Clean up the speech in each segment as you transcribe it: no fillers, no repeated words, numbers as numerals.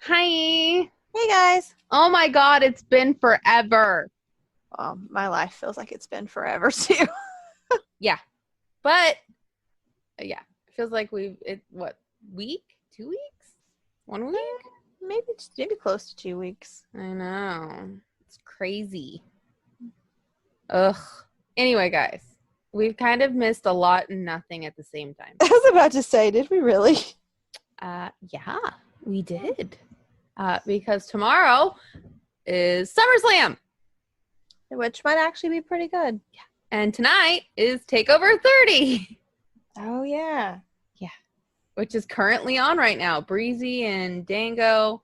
Hi. Hey guys. Oh my God, it's been forever. Well, my life feels like it's been forever too. Yeah. But yeah, it feels like what, week? 2 weeks? 1 week? maybe close to 2 weeks. I know. It's crazy. Ugh. Anyway, guys, we've kind of missed a lot and nothing at the same time. I was about to say, did we really? Yeah, we did. Because tomorrow is Summerslam. Which might actually be pretty good. Yeah. And tonight is Takeover 30. Oh yeah. Yeah. Which is currently on right now. Breezy and Dango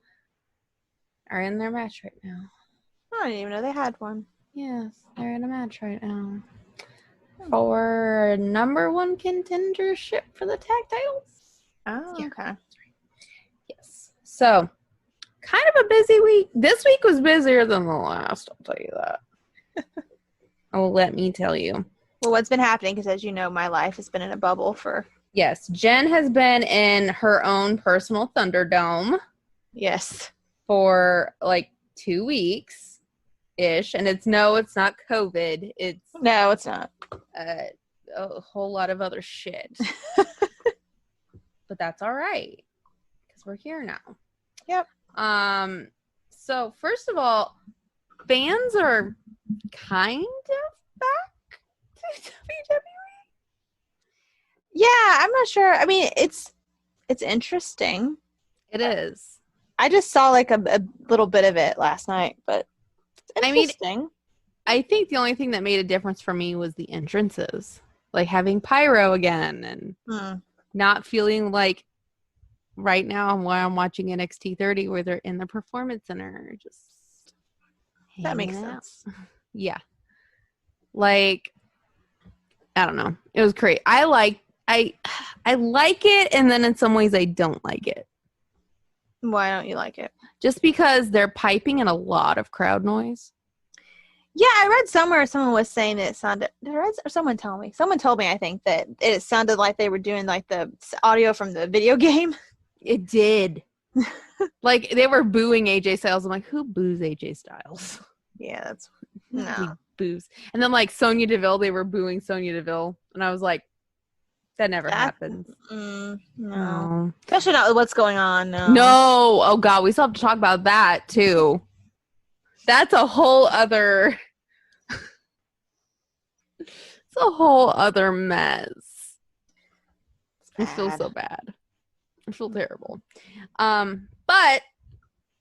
are in their match right now. I didn't even know they had one. Yes, they're in a match right now. For number one contendership for the tag titles. Oh, Yeah. okay. Yes. So, kind of a busy week. This week was busier than the last, I'll tell you that. Oh, let me tell you. Well, what's been happening, because as you know, my life has been in a bubble for... Yes, Jen has been in her own personal Thunderdome. Yes. For like 2 weeks-ish. And it's not COVID. No, it's not. A whole lot of other shit. But that's all right. Because we're here now. Yep. So, first of all, fans are kind of back to WWE. Yeah, I'm not sure. I mean, it's interesting. It is. I just saw like a little bit of it last night, but it's interesting. I think the only thing that made a difference for me was the entrances. Like having pyro again and not feeling like right now while I'm watching NXT 30 where they're in the performance center. Just that makes sense. Yeah. Like, I don't know. It was great. I like it, and then in some ways I don't like it. Why don't you like it? Just because they're piping in a lot of crowd noise. Yeah, I read somewhere someone was saying that it sounded... Someone told me, I think, that it sounded like they were doing like the audio from the video game. It did. Like, they were booing AJ Styles. I'm like, who boos AJ Styles? Yeah, that's... No. Boos. And then, like, Sonya Deville, they were booing Sonya Deville. And I was like, that never happens. No. Especially not with what's going on. No. Oh, God. We still have to talk about that, too. That's a whole other... It's a whole other mess. I feel so bad. I feel terrible. But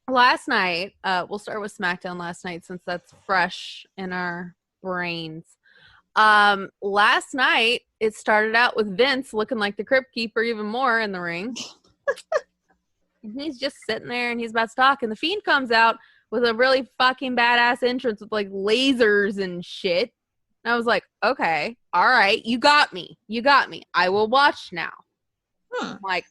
last night, we'll start with Smackdown last night since that's fresh in our brains. Last night, it started out with Vince looking like the Crypt Keeper even more in the ring. He's just sitting there and he's about to talk, and the Fiend comes out with a really fucking badass entrance with like lasers and shit. And I was like, okay, all right, you got me. I will watch now. Like,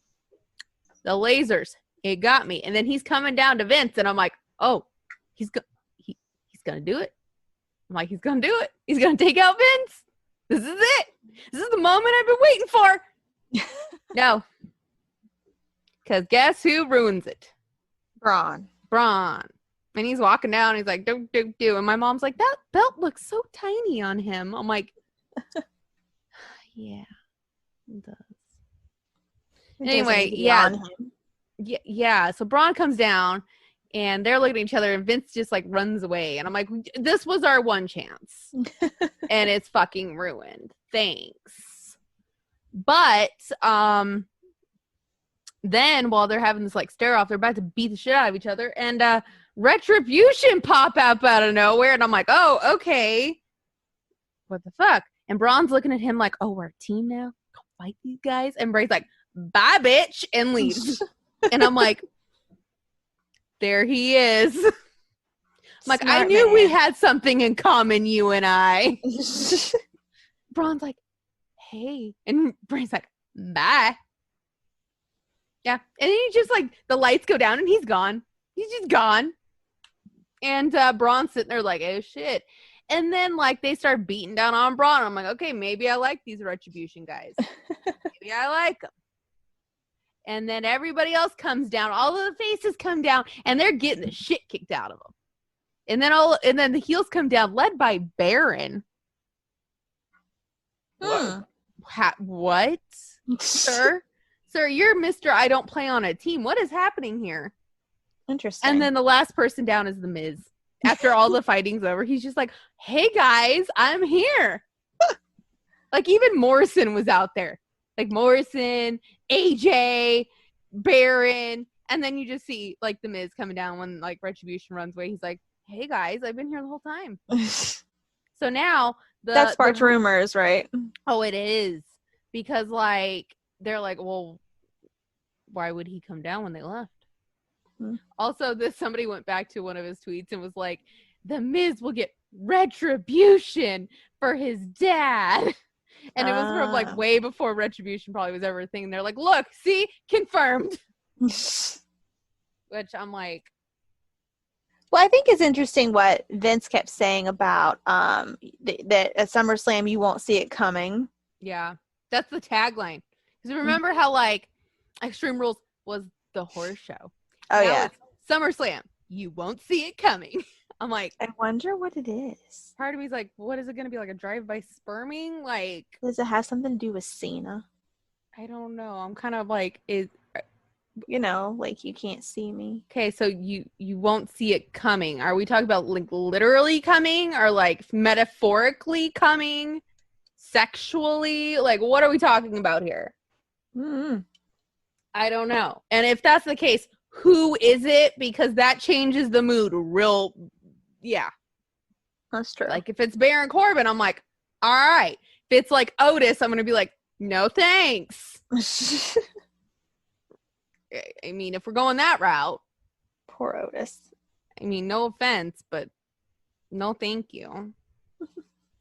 the lasers, it got me. And then he's coming down to Vince, and I'm like, oh, he's gonna do it. I'm like, he's gonna do it. He's gonna take out Vince. This is it. This is the moment I've been waiting for. No. Because guess who ruins it? Braun. And he's walking down. He's like, do. And my mom's like, that belt looks so tiny on him. I'm like, yeah, it does. Anyway, yeah. So Braun comes down, and they're looking at each other, and Vince just like runs away. And I'm like, this was our one chance, and it's fucking ruined. Thanks. But then while they're having this like stare off, they're about to beat the shit out of each other, and Retribution pop up out of nowhere, and I'm like, oh, okay, what the fuck? And Braun's looking at him like, oh, we're a team now. Go fight these guys. And Bray's like, bye, bitch, and leaves. And I'm like, there he is. I'm like, Smart I knew man. we had something in common, you and I. Braun's like, hey. And Bray's like, bye. Yeah. And then he just like, the lights go down and he's gone. He's just gone. And Braun's sitting there like, oh shit. And then like they start beating down on Braun. I'm like, okay, maybe I like these Retribution guys. Maybe I like them. And then everybody else comes down. All of the faces come down, and they're getting the shit kicked out of them. And then the heels come down, led by Baron. What? Sir, you're Mr. I don't play on a team. What is happening here? Interesting. And then the last person down is The Miz. After all the fighting's over, he's just like, hey guys, I'm here. Like, even Morrison was out there. Like, Morrison, AJ, Baron. And then you just see, like, The Miz coming down when, like, Retribution runs away. He's like, hey guys, I've been here the whole time. So now that sparks rumors, right? Oh, it is. Because, like, they're like, well, why would he come down when they left? Also, somebody went back to one of his tweets and was like, The Miz will get retribution for his dad. And it was from, like, way before Retribution probably was ever a thing. And they're like, look, see? Confirmed. Which I'm like. Well, I think it's interesting what Vince kept saying about that at SummerSlam you won't see it coming. Yeah. That's the tagline. Because remember how, like, Extreme Rules was the horror show. Oh, now yeah. SummerSlam, you won't see it coming. I'm like, I wonder what it is. Part of me's like, what is it going to be, like a drive-by sperming? Like, does it have something to do with Cena? I don't know. I'm kind of like, like, you can't see me. Okay, so you won't see it coming. Are we talking about, like, literally coming, or, like, metaphorically coming, sexually? Like, what are we talking about here? Mm-hmm. I don't know. And if that's the case, who is it? Because that changes the mood real. Yeah. That's true. Like, if it's Baron Corbin, I'm like, all right. If it's like Otis, I'm going to be like, no thanks. I mean, if we're going that route. Poor Otis. I mean, no offense, but no thank you.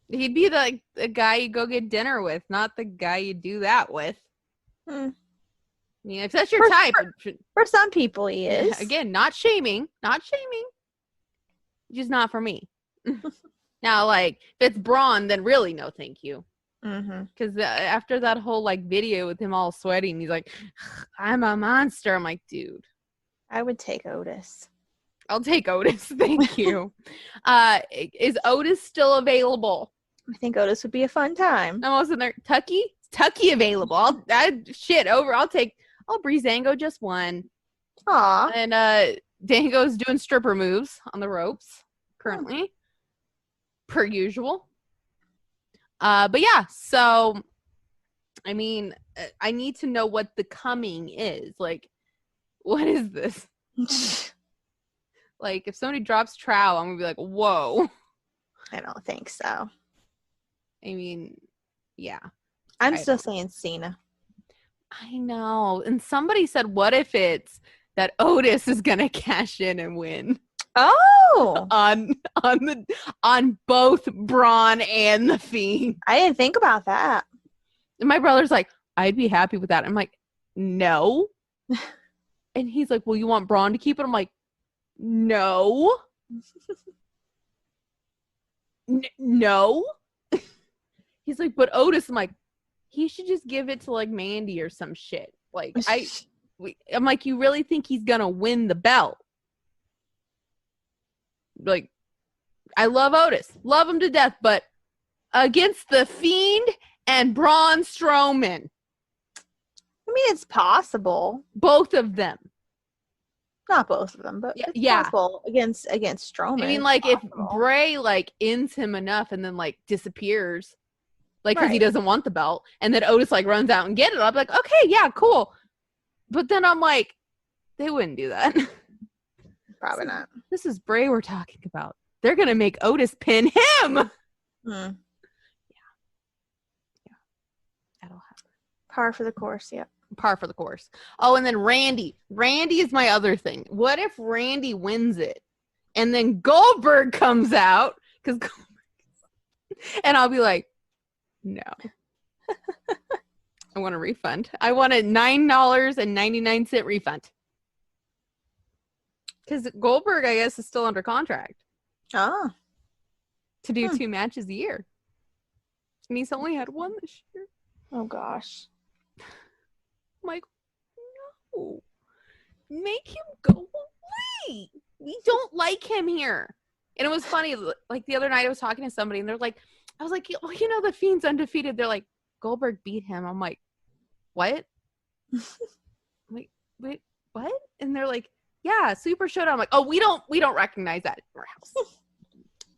He'd be the guy you go get dinner with, not the guy you do that with. I mean, if that's your type. For some people, he is. Again, not shaming. Just not for me. Now, like, if it's Braun, then really no thank you. Because after that whole, like, video with him all sweaty, and he's like, I'm a monster. I'm like, dude. I would take Otis. I'll take Otis. Thank you. Is Otis still available? I think Otis would be a fun time. I'm also there. Tucky available. I'll Breezango just won. Aw. And Dango's doing stripper moves on the ropes currently. Per usual. But yeah, so I mean, I need to know what the coming is. Like, what is this? Like, if somebody drops Trow, I'm gonna be like, whoa. I don't think so. I mean, yeah. I'm still saying Cena. I know. And somebody said, what if it's that Otis is gonna cash in and win? Oh, on both Braun and the Fiend. I didn't think about that. And my brother's like, I'd be happy with that. I'm like, no. And he's like, well, you want Braun to keep it? I'm like, no. No. He's like, but Otis. I'm like, he should just give it to, like, Mandy or some shit. Like, I'm like, you really think he's gonna win the belt? Like, I love Otis, love him to death, but against the Fiend and Braun Strowman. I mean, it's possible. Both of them. Not both of them, but it's possible against Strowman. I mean, like, if Bray, like, ends him enough and then, like, disappears, like, because he doesn't want the belt, and then Otis, like, runs out and get it, I'll be like, okay, yeah, cool. But then I'm like, they wouldn't do that. Probably not. This is Bray we're talking about. They're going to make Otis pin him. Yeah. That'll happen. Par for the course, yeah. Par for the course. Oh, and then Randy. Randy is my other thing. What if Randy wins it and then Goldberg comes out? And I'll be like, no. I want a refund. I want a $9.99 refund. Because Goldberg, I guess, is still under contract. Oh. To do 2 matches a year. And he's only had 1 this year. Oh, gosh. I'm like, No. Make him go away. We don't like him here. And it was funny. Like the other night I was talking to somebody and they're like, I was like, well, you know, the Fiend's undefeated. They're like, Goldberg beat him. I'm like, what? I'm like, wait, what? And they're like, yeah, Super Showdown. I'm like, oh, we don't recognize that in our house.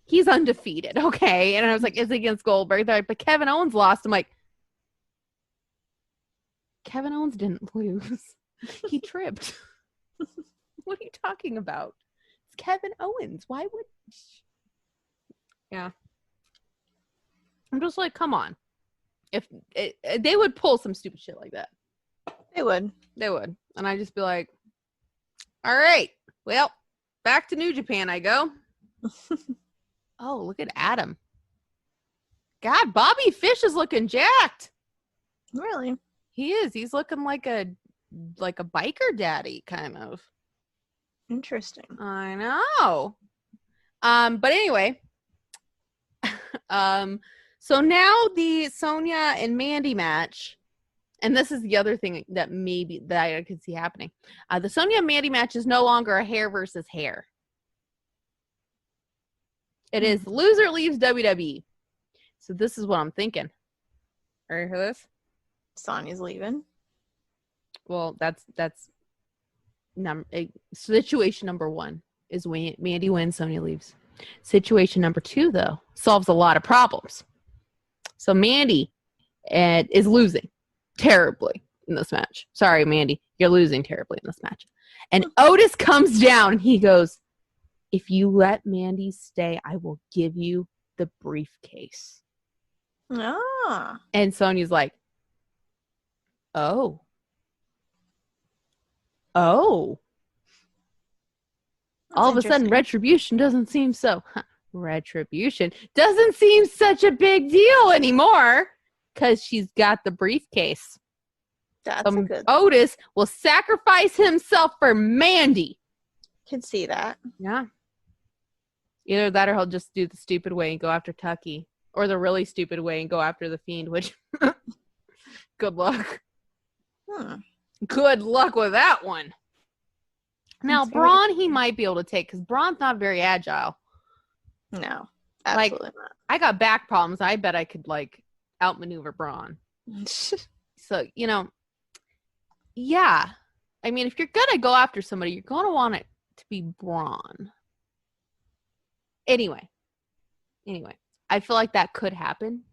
He's undefeated. Okay. And I was like, it's against Goldberg. They're like, but Kevin Owens lost. I'm like, Kevin Owens didn't lose. He tripped. What are you talking about? It's Kevin Owens. Why would... Yeah. I'm just like, come on. If they would pull some stupid shit like that. They would. And I'd just be like, all right, well, back to New Japan I go. Oh, look at Adam. God, Bobby Fish is looking jacked. Really? He is. He's looking like a biker daddy, kind of. Interesting. I know. But anyway, so now the Sonya and Mandy match, and this is the other thing that I could see happening. The Sonya and Mandy match is no longer a hair versus hair. It is the loser leaves WWE. So this is what I'm thinking. Are you hear this? Sonya's leaving. Well, that's situation number one is when Mandy wins, Sonya leaves. Situation number two, though, solves a lot of problems. So Mandy is losing terribly in this match. Sorry, Mandy, you're losing terribly in this match. And Otis comes down and he goes, if you let Mandy stay, I will give you the briefcase. Ah. And Sonya's like, oh. All of a sudden, Retribution doesn't seem so... Retribution doesn't seem such a big deal anymore because she's got the briefcase. That's a good... Otis will sacrifice himself for Mandy. Can see that. Yeah. Either that or he'll just do the stupid way and go after Tucky. Or the really stupid way and go after the Fiend, which... good luck. Good luck with that one. Now, Braun, he might be able to take, because Braun's not very agile. No, absolutely not. I got back problems. I bet I could, outmaneuver Braun. So, yeah. I mean, if you're going to go after somebody, you're going to want it to be Braun. Anyway, I feel like that could happen.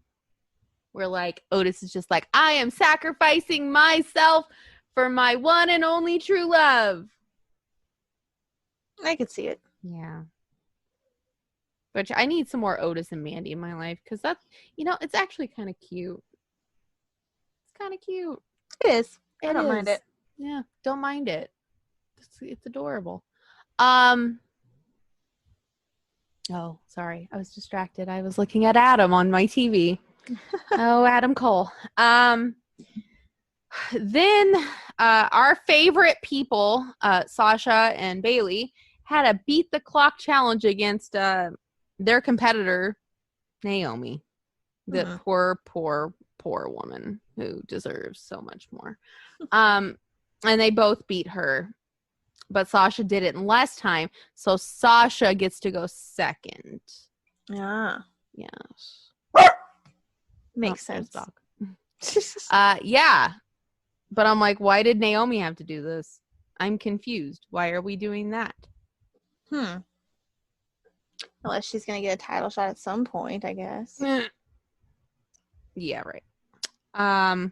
Where, Otis is just like, I am sacrificing myself for my one and only true love. I could see it. Yeah. But I need some more Otis and Mandy in my life because that's, it's actually kind of cute. It's kind of cute. It is. I don't mind it. Yeah, don't mind it. It's adorable. Oh, sorry. I was distracted. I was looking at Adam on my TV. Oh, Adam Cole. Then our favorite people, Sasha and Bailey, had a beat the clock challenge against their competitor, Naomi. The poor woman who deserves so much more. And they both beat her. But Sasha did it in less time. So Sasha gets to go second. Yeah. Yes. Makes sense. Dog. Yeah. But I'm like, why did Naomi have to do this? I'm confused. Why are we doing that? Unless she's going to get a title shot at some point, I guess. Yeah, right.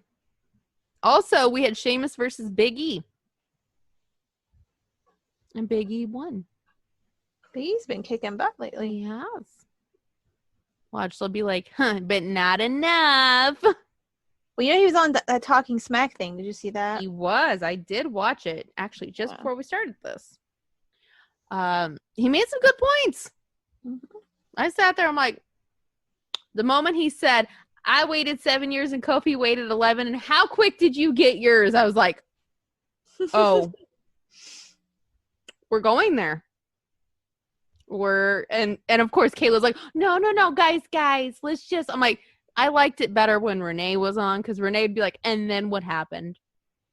Also, we had Sheamus versus Big E. And Big E won. Big E's been kicking butt lately. He has. Watch, they'll be like, but not enough. Well, he was on that Talking Smack thing. Did you see that? He was. I did watch it, actually, just before we started this. He made some good points. I sat there, I'm like, the moment he said, I waited 7 years and Kofi waited 11, and how quick did you get yours? I was like, oh, we're going there. And of course, Kayla's like, no, guys, let's just, I'm like, I liked it better when Renee was on, because Renee would be like, and then what happened?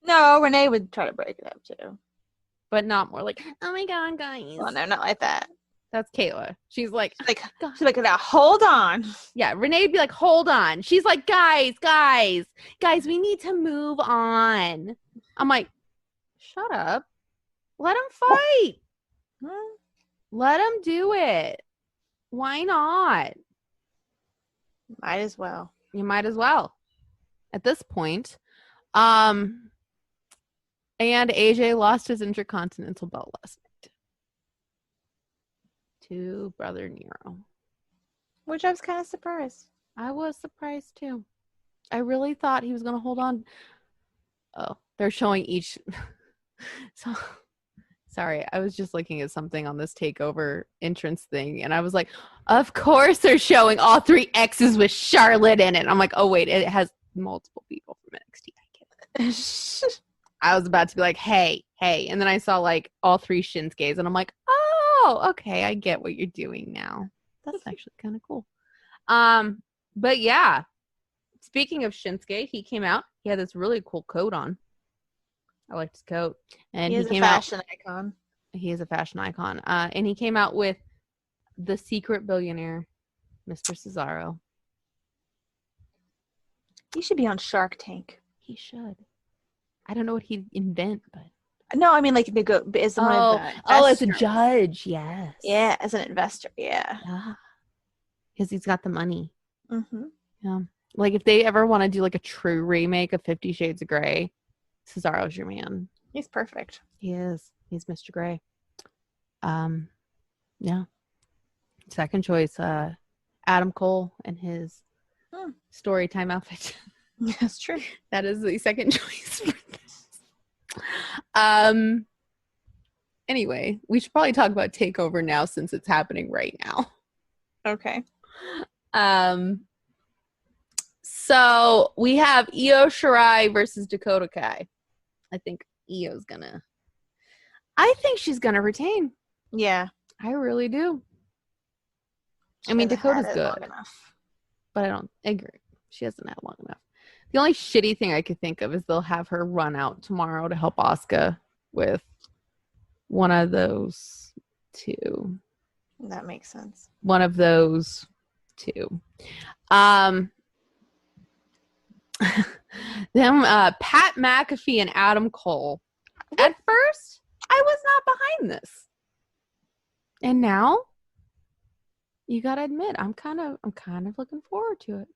No, Renee would try to break it up too. But not more like, oh my God, guys. Well, no, not like that. That's Kayla. She's like, now hold on. Yeah, Renee would be like, hold on. She's like, guys, we need to move on. I'm like, shut up. Let them fight. Let them do it. Why not? Might as well. You might as well. At this point. And AJ lost his Intercontinental belt last night to Brother Nero. Which I was kind of surprised. I was surprised too. I really thought he was going to hold on. Oh, they're showing each. So, sorry, I was just looking at something on this takeover entrance thing, and I was like, of course they're showing all 3 X's with Charlotte in it. I'm like, oh wait, it has multiple people from NXT. I get it. I was about to be like, hey, and then I saw like all 3 Shinsuke's, and I'm like, oh, okay, I get what you're doing now. That's actually kind of cool. But yeah, speaking of Shinsuke, he came out. He had this really cool coat on. I liked his coat, and he came out. Fashion icon. He is a fashion icon. And he came out with the secret billionaire, Mr. Cesaro. He should be on Shark Tank. He should. I don't know what he'd invent, but no, I mean like to go as one of the as a judge, yes. Yeah, as an investor, yeah. Because he's got the money. Mm-hmm. Yeah. Like if they ever want to do like a true remake of 50 Shades of Grey, Cesaro's your man. He's perfect. He is. He's Mr. Grey. Yeah. Second choice, Adam Cole and his story time outfit. That's true. That is the second choice for this. Anyway, we should probably talk about TakeOver now since it's happening right now. Okay. So we have Io Shirai versus Dakota Kai. I think Io's gonna. I think she's gonna retain. Yeah, I really do. I mean, Dakota's good, but I don't agree. She hasn't had long enough. The only shitty thing I could think of is they'll have her run out tomorrow to help Asuka with one of those 2. That makes sense. One of those 2. Pat McAfee and Adam Cole. At first, I was not behind this. And now, you gotta admit, I'm kind of looking forward to it.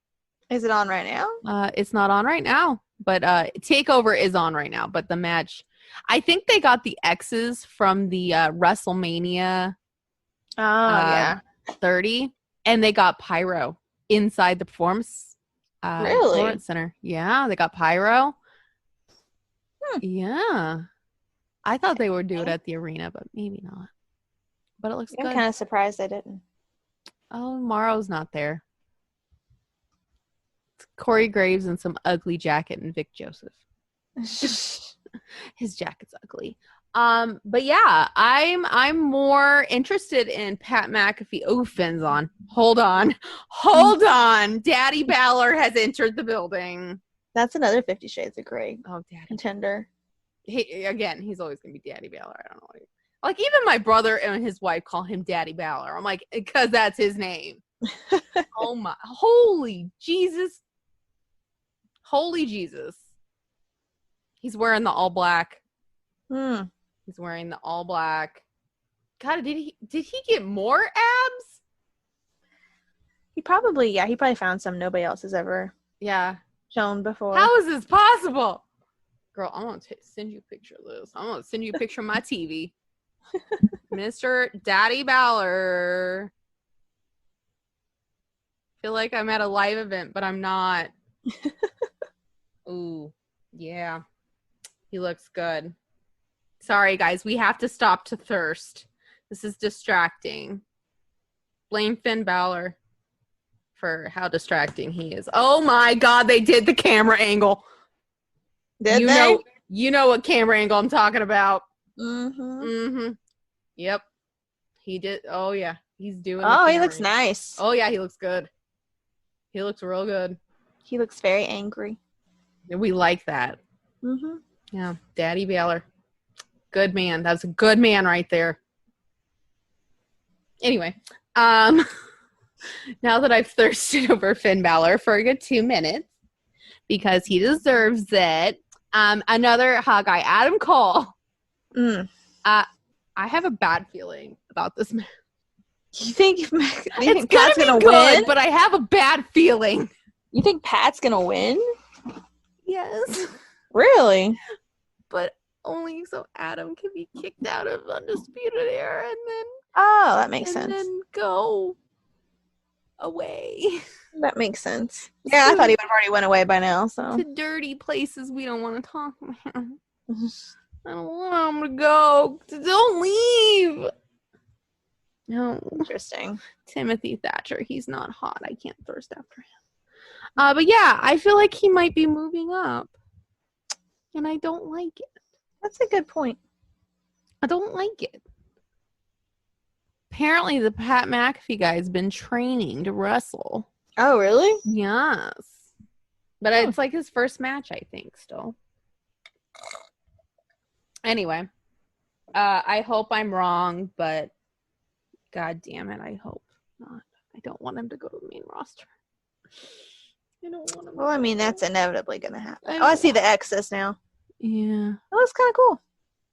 Is it on right now? It's not on right now, but TakeOver is on right now. But the match, I think they got the X's from the WrestleMania 30, and they got pyro inside the performance center. Yeah, they got pyro. Yeah, I thought they would do it at the arena, but maybe not. But it looks good. I'm kind of surprised they didn't. Oh, Morrow's not there. It's Corey Graves in some ugly jacket and Vic Joseph. His jacket's ugly. But yeah, I'm more interested in Pat McAfee. Oh, Finn's on. Hold on. Daddy Balor has entered the building. That's another 50 Shades of Grey. Oh, Daddy contender. He's always gonna be Daddy Balor. I don't know. Like even my brother and his wife call him Daddy Balor. I'm like, because that's his name. Oh my, holy Jesus. He's wearing the all black. He's wearing the all black. God, did he get more abs? He probably found some nobody else has ever shown before. How is this possible? Girl, I'm going to send you a picture of this. I'm going to send you a picture of my TV. Mr. Daddy Balor. Feel like I'm at a live event, but I'm not. Ooh, yeah. He looks good. Sorry, guys. We have to stop to thirst. This is distracting. Blame Finn Balor for how distracting he is. Oh my God, they did the camera angle. Did they? You know what camera angle I'm talking about. Mm-hmm. Yep. He did. Oh, yeah. He's doing he looks nice. Oh, yeah. He looks good. He looks real good. He looks very angry. We like that. Mm-hmm. Yeah, Daddy Balor. Good man. That's a good man right there. Anyway, now that I've thirsted over Finn Balor for a good 2 minutes, because he deserves it, another hot guy, Adam Cole. I have a bad feeling about this man. You think Pat's gonna be good, win? But I have a bad feeling. You think Pat's gonna win? Yes. Really? But only so Adam can be kicked out of Undisputed Era and then that makes sense. And then go away. That makes sense. Yeah, I thought he would have already went away by now. So to dirty places we don't want to talk about. I don't want him to go. Don't leave. No. Interesting. Timothy Thatcher. He's not hot. I can't thirst after him. But yeah, I feel like he might be moving up. And I don't like it. That's a good point. I don't like it. Apparently the Pat McAfee guy has been training to wrestle. Oh, really? Yes. But it's like his first match, I think, still. Anyway. I hope I'm wrong, but God damn it, I hope not. I don't want him to go to the main roster. I don't want him. Well, I mean, that's inevitably going to happen. I see the X's now. Yeah. That looks kind of cool.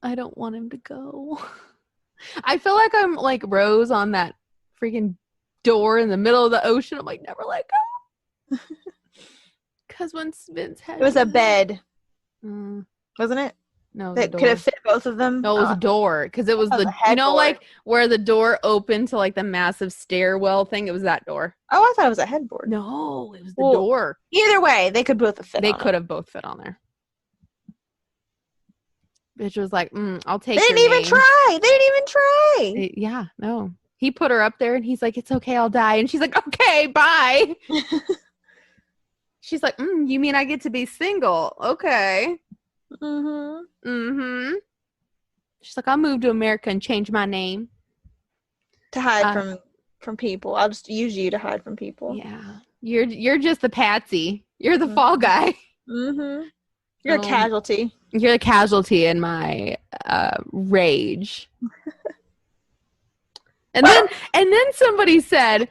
I don't want him to go. I feel like I'm like Rose on that freaking door in the middle of the ocean. I'm like, never let go. Because when Vince had... It was a bed. Wasn't it? No, that could have fit both of them. No, it was a door because it was the you know, like where the door opened to like the massive stairwell thing. It was that door. Oh, I thought it was a headboard. No, it was the door. Either way, they could both have fit. They could have both fit on there. Bitch was like, "I'll take." They didn't even try. They didn't even try. Yeah, no. He put her up there, and he's like, "It's okay, I'll die." And she's like, "Okay, bye." She's like, "You mean I get to be single? Okay." She's like, I'll move to America and change my name to hide from people. I'll just use you to hide from people. Yeah, you're just the patsy. You're the fall guy. You're a casualty. You're the casualty in my rage. And then somebody said,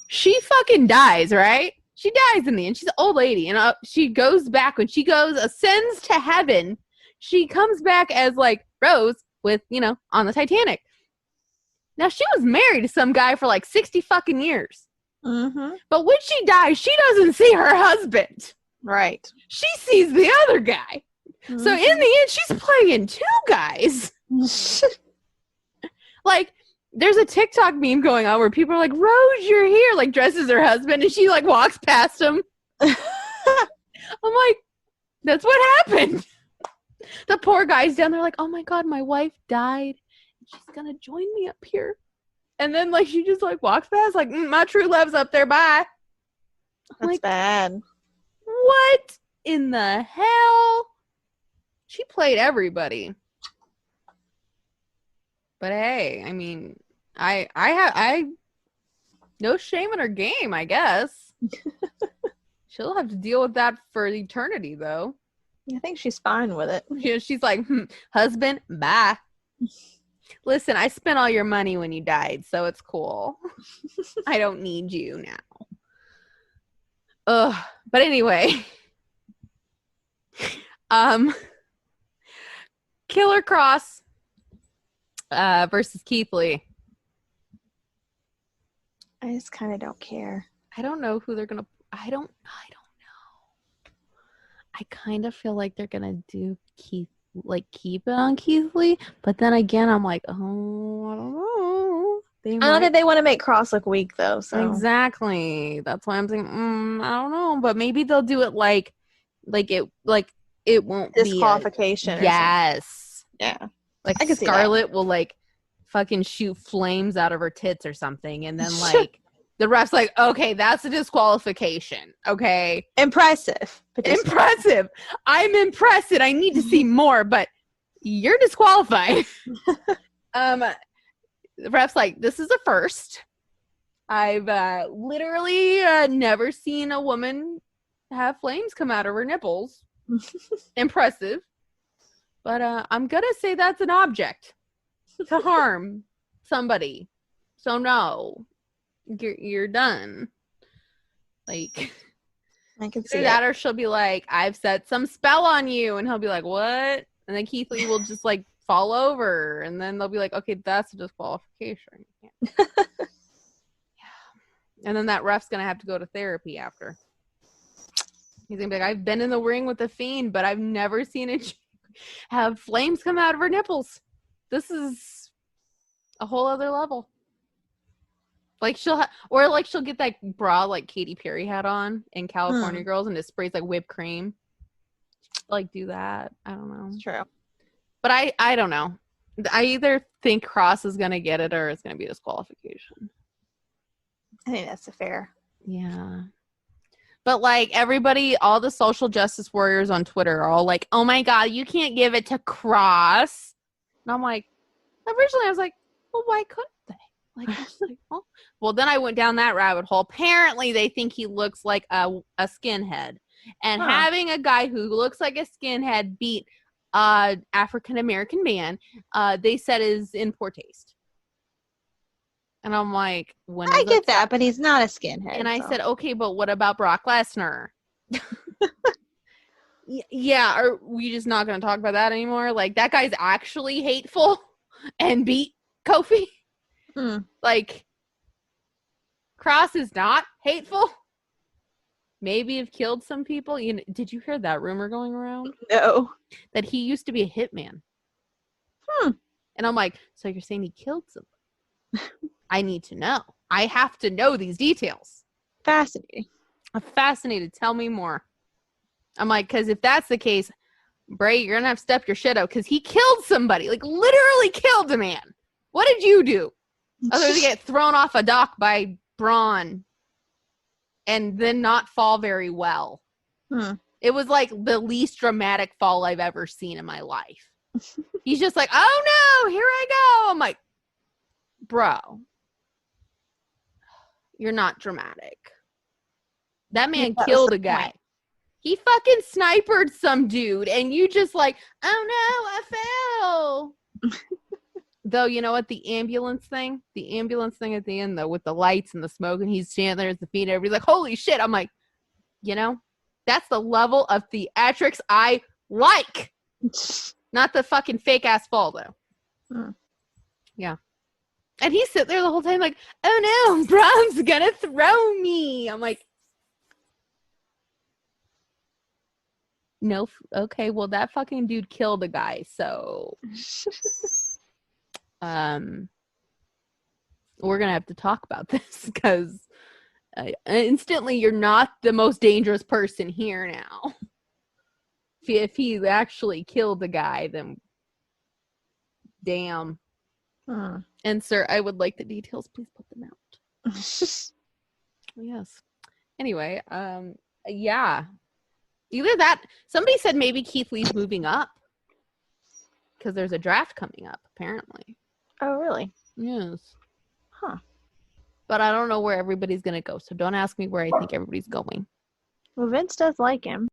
she fucking dies, right? She dies in the end. She's an old lady. And she goes back. When she ascends to heaven, she comes back as, like, Rose with, on the Titanic. Now, she was married to some guy for, like, 60 fucking years. But when she dies, she doesn't see her husband. Right. She sees the other guy. So, in the end, she's playing two guys. Like... There's a TikTok meme going on where people are like, Rose, you're here, like dresses her husband, and she like walks past him. I'm like, that's what happened. The poor guy's down there like, oh my God, my wife died. She's gonna join me up here. And then like she just like walks past like, my true love's up there, bye. That's like, bad. What in the hell? She played everybody. But hey, I mean, I no shame in her game, I guess. She'll have to deal with that for eternity, though. I think she's fine with it. Yeah, she's like, husband, bye. Listen, I spent all your money when you died, so it's cool. I don't need you now. But anyway, Killer Cross versus Keith Lee. I just kind of don't care. I don't know who they're gonna. I don't know. I kind of feel like they're gonna do keep it on Keith Lee, but then again, I'm like, oh, I don't know. I don't think they want to make Cross look weak though. So exactly, that's why I'm saying, I don't know, but maybe they'll do it like it won't disqualification. Be yes, yeah. Like Scarlett will like fucking shoot flames out of her tits or something, and then like the ref's like, okay, that's a disqualification. Okay, impressive. I'm impressed. I need to see more, but you're disqualified. The ref's like, this is a first. I've literally never seen a woman have flames come out of her nipples. Impressive. But I'm gonna say that's an object to harm somebody. So no, you're done. Like, I can see that, it. or she'll be like, "I've set some spell on you," and he'll be like, "What?" And then Keith Lee will just like fall over, and then they'll be like, "Okay, that's a disqualification." Yeah. And then that ref's gonna have to go to therapy after. He's gonna be like, "I've been in the ring with the Fiend, but I've never seen it have flames come out of her nipples. This is a whole other level." Like she'll get that bra like Katy Perry had on in California Girls, and it sprays like whipped cream. Like do that. I don't know. It's true. But I don't know. I either think Cross is gonna get it or it's gonna be a disqualification. I think that's fair. Yeah. But like everybody, all the social justice warriors on Twitter are all like, "Oh my god, you can't give it to Cross." And I'm like, originally I was like, well, why couldn't they? Like, I was like, oh. Well, then I went down that rabbit hole. Apparently, they think he looks like a skinhead, and having a guy who looks like a skinhead beat African American man, they said is in poor taste. And I'm like, I get that, but he's not a skinhead. And I said, okay, but what about Brock Lesnar? Yeah, are we just not going to talk about that anymore? Like, that guy's actually hateful and beat Kofi. Like, Cross is not hateful. Maybe have killed some people. You know, did you hear that rumor going around? No. That he used to be a hitman. And I'm like, so you're saying he killed somebody? I need to know. I have to know these details. Fascinating. I'm fascinated. Tell me more. I'm like, because if that's the case, Bray, you're going to have to step your shit out because he killed somebody. Like, literally killed a man. What did you do? Other than get thrown off a dock by Braun and then not fall very well. It was like the least dramatic fall I've ever seen in my life. He's just like, oh no, here I go. I'm like, bro, you're not dramatic. That man killed a guy. He fucking snipered some dude and you just like, oh no, I fell. Though, you know what? The ambulance thing at the end, though, with the lights and the smoke, and he's standing there as the Fiend, everybody's like, holy shit. I'm like, you know, that's the level of theatrics I like. Not the fucking fake ass fall, though. Yeah. And he's sitting there the whole time like, oh no, Braun's gonna throw me. I'm like, no, okay, well, that fucking dude killed a guy, so... we're gonna have to talk about this because instantly you're not the most dangerous person here now. If he actually killed the guy, then damn. And sir, I would like the details. Please put them out. Yes. Anyway, yeah. Either that. Somebody said maybe Keith Lee's moving up because there's a draft coming up. Apparently. Oh, really? Yes. But I don't know where everybody's going to go, so don't ask me where I think everybody's going. Well, Vince does like him.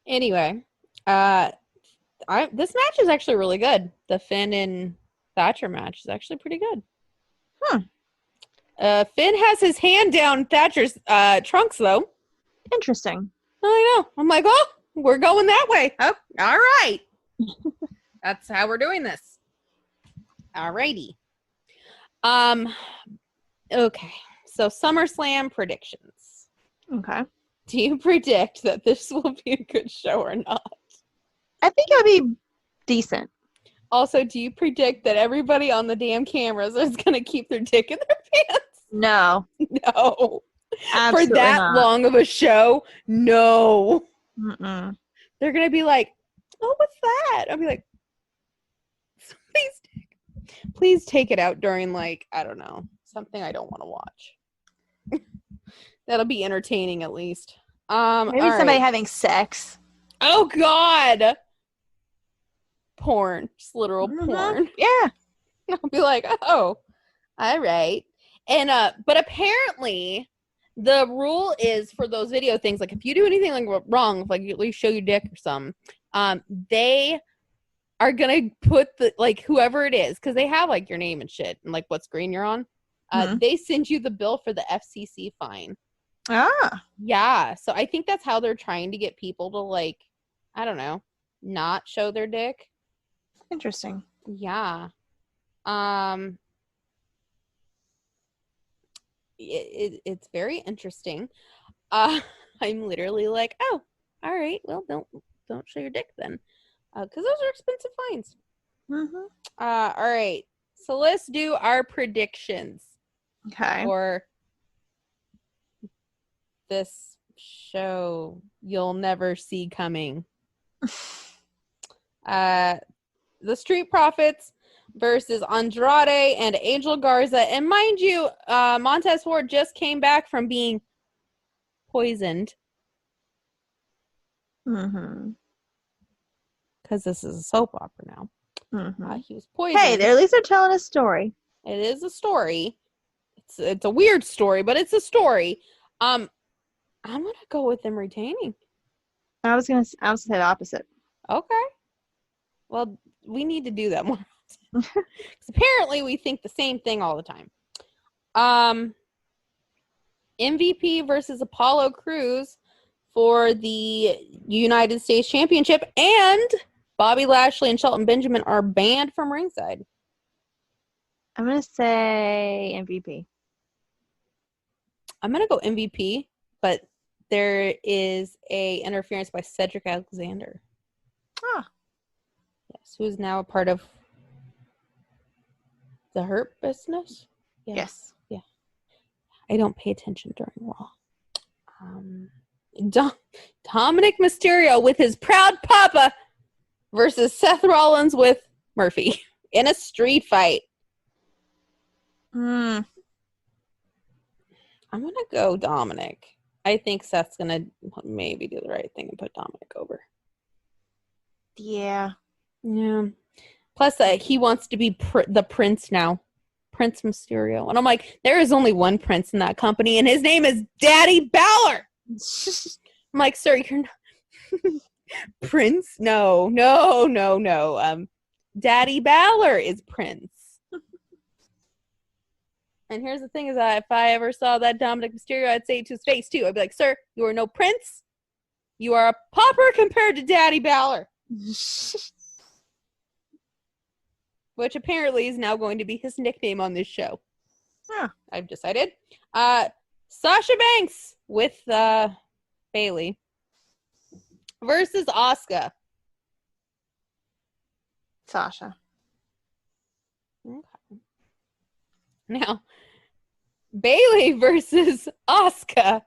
Anyway, this match is actually really good. The Finn and Thatcher match is actually pretty good. Finn has his hand down Thatcher's trunks, though. Interesting. I know. I'm like, oh, we're going that way. Oh, all right. That's how we're doing this. Alrighty. Okay. So SummerSlam predictions. Okay. Do you predict that this will be a good show or not? I think it'll be decent. Also, do you predict that everybody on the damn cameras is going to keep their dick in their pants? No. No. Absolutely For that not. long of a show? No. Mm-mm. They're going to be like, oh, what's that? I'll be like, please take it out during, like, I don't know, something I don't want to watch. That'll be entertaining at least. Maybe somebody having sex. Oh, God. Porn. Just literal porn. Yeah. I'll be like, oh, all right. And, but apparently The rule is for those video things, like if you do anything like wrong, like you at least show your dick or something, they are gonna put the like whoever it is, because they have like your name and shit and like what screen you're on. They send you the bill for the FCC fine. Ah, yeah. So I think that's how they're trying to get people to like, I don't know, not show their dick. interesting. Yeah. It's very interesting. I'm literally like, oh, all right, well, don't show your dick then, because those are expensive fines. Mm-hmm. All right, so let's do our predictions Okay. for this show you'll never see coming. The Street Profits versus Andrade and Angel Garza. And mind you, Montez Ford just came back from being poisoned. Mm-hmm. Because this is a soap opera now. Mm-hmm. He was poisoned. Hey, at least they're telling a story. It is a story. It's a weird story, but it's a story. I'm gonna go with them retaining. I was gonna say the opposite. Okay. Well, we need to do that more. Because apparently we think the same thing all the time. MVP versus Apollo Crews for the United States Championship, and Bobby Lashley and Shelton Benjamin are banned from ringside. I'm gonna say MVP. I'm gonna go MVP, but there is a interference by Cedric Alexander. Ah. Yes, who is now a part of the Hurt Business? Yes. Yeah. I don't pay attention during Raw. Dominic Mysterio with his proud papa versus Seth Rollins with Murphy in a street fight. I'm going to go Dominic. I think Seth's going to maybe do the right thing and put Dominic over. Yeah. Yeah. Plus, he wants to be the prince now. Prince Mysterio. And I'm like, there is only one prince in that company, and his name is Daddy Balor. I'm like, sir, you're not... Prince? No. Daddy Balor is Prince. And here's the thing is that if I ever saw that Dominic Mysterio, I'd say it to his face, too. I'd be like, sir, you are no prince. You are a pauper compared to Daddy Balor. Which apparently is now going to be his nickname on this show. Yeah. I've decided. Sasha Banks with Bailey versus Asuka. Sasha. Okay. Now, Bailey versus Asuka.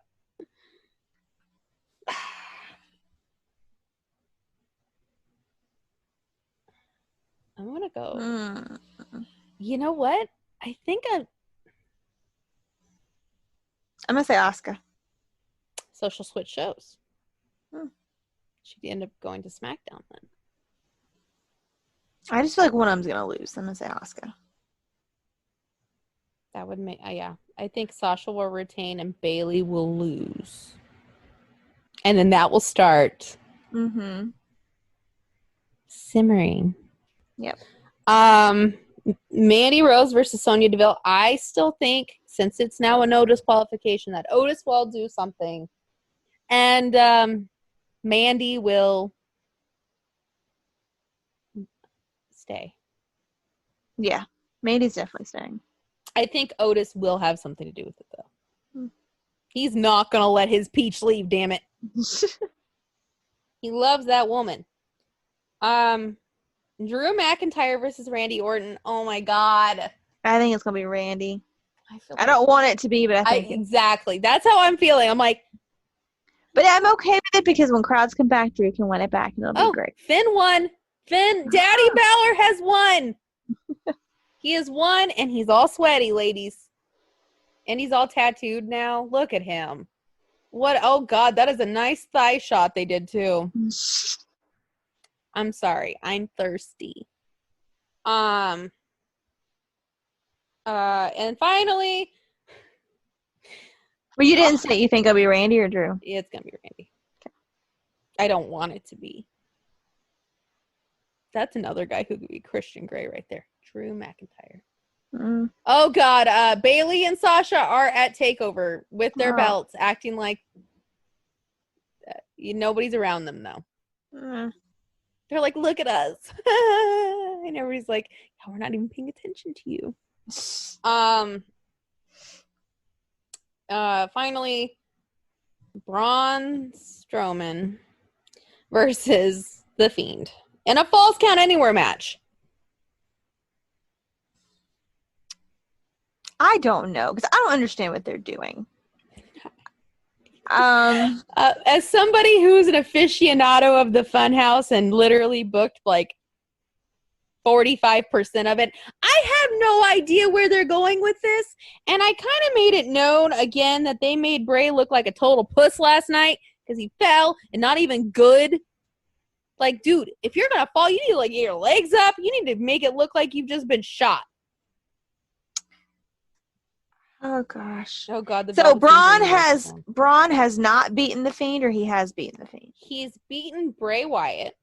I'm going to go. You know what? I think I'm going to say Asuka. So she'll switch shows. She'd end up going to SmackDown then. I just feel like one of them's going to lose. I'm going to say Asuka. That would make, yeah. I think Sasha will retain and Bailey will lose. And then that will start simmering. Yep. Mandy Rose versus Sonya Deville. I still think, since it's now a no disqualification, that Otis will do something. And Mandy will stay. Yeah. Mandy's definitely staying. I think Otis will have something to do with it, though. He's not going to let his peach leave, damn it. He loves that woman. Drew McIntyre versus Randy Orton. Oh, my God. I think it's going to be Randy. I don't want it to be, but I think exactly. That's how I'm feeling. I'm like... But I'm okay with it because when crowds come back, Drew can win it back, and it'll be great. Finn won. Daddy Balor has won. He has won, and he's all sweaty, ladies. And he's all tattooed now. Look at him. What? Oh, God, that is a nice thigh shot they did, too. I'm sorry. I'm thirsty. And finally, Well, you didn't say you think it'll be Randy or Drew. It's gonna be Randy. Okay. I don't want it to be. That's another guy who could be Christian Grey right there. Drew McIntyre. Mm. Oh God, Bailey and Sasha are at Takeover with their belts, acting like nobody's around them though. They're like, look at us. And everybody's like, yeah, we're not even paying attention to you. Finally, Braun Strowman versus The Fiend in a Falls Count Anywhere match. I don't know, because I don't understand what they're doing. As somebody who's an aficionado of the Funhouse and literally booked like 45% of it, I have no idea where they're going with this. And I kind of made it known again that they made Bray look like a total puss last night because he fell and not even good. Like, dude, if you're going to fall, you need to like get your legs up. You need to make it look like you've just been shot. Oh gosh. Oh God. So Braun has not beaten the Fiend, or he has beaten the Fiend? He's beaten Bray Wyatt.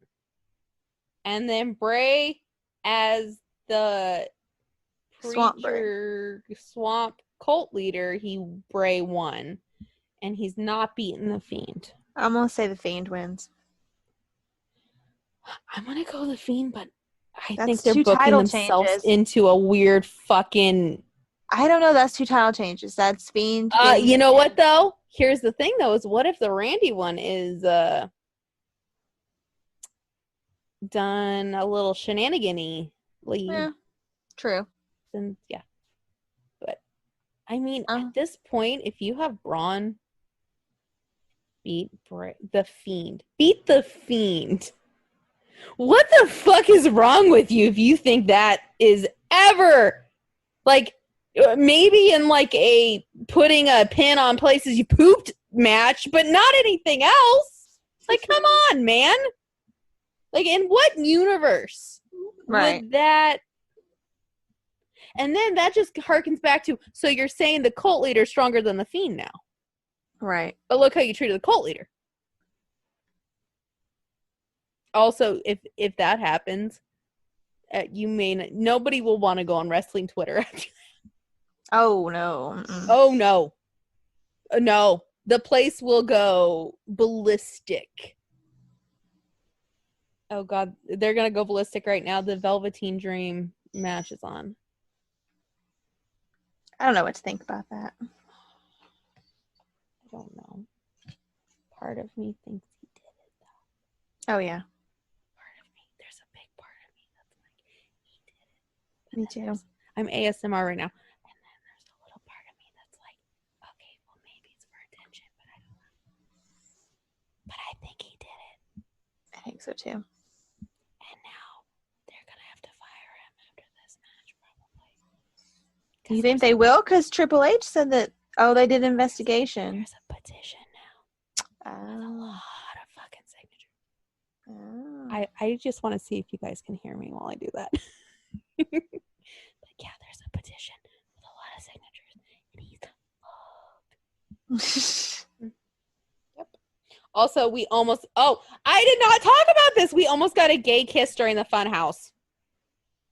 And then Bray, as the swamp cult leader, Bray won. And he's not beaten the Fiend. I'm gonna say the Fiend wins. I'm gonna go the Fiend, but I think they're booking themselves into a weird fucking... I don't know. That's 2 title changes. That's Fiend. You know what, though? Here's the thing, though, is what if the Randy one is done a little shenanigan-y? Yeah, true. Then, yeah. But, I mean, at this point, if you have Braun beat the Fiend. Beat the Fiend. What the fuck is wrong with you if you think that is ever... Like... Maybe in like a putting a pin on places you pooped match, but not anything else. Like, come on, man. Like, in what universe would that... And then that just harkens back to, so you're saying the cult leader is stronger than the Fiend now. Right. But look how you treated the cult leader. Also, if that happens, nobody will want to go on wrestling Twitter after that. Oh, no. Mm-mm. Oh, no. No. The place will go ballistic. Oh, God. They're going to go ballistic right now. The Velveteen Dream match is on. I don't know what to think about that. I don't know. Part of me thinks he did it, though. Oh, yeah. Part of me. There's a big part of me that's like, he did it. Me too. I'm ASMR right now. But I think he did it. I think so too. And now they're going to have to fire him after this match, probably. You think they will? Because Triple H said that, they did investigation. There's a petition now. With a lot of fucking signatures. I just want to see if you guys can hear me while I do that. But yeah, there's a petition with a lot of signatures. And he's Yep. Also, we almost... Oh, I did not talk about this. We almost got a gay kiss during the Fun House.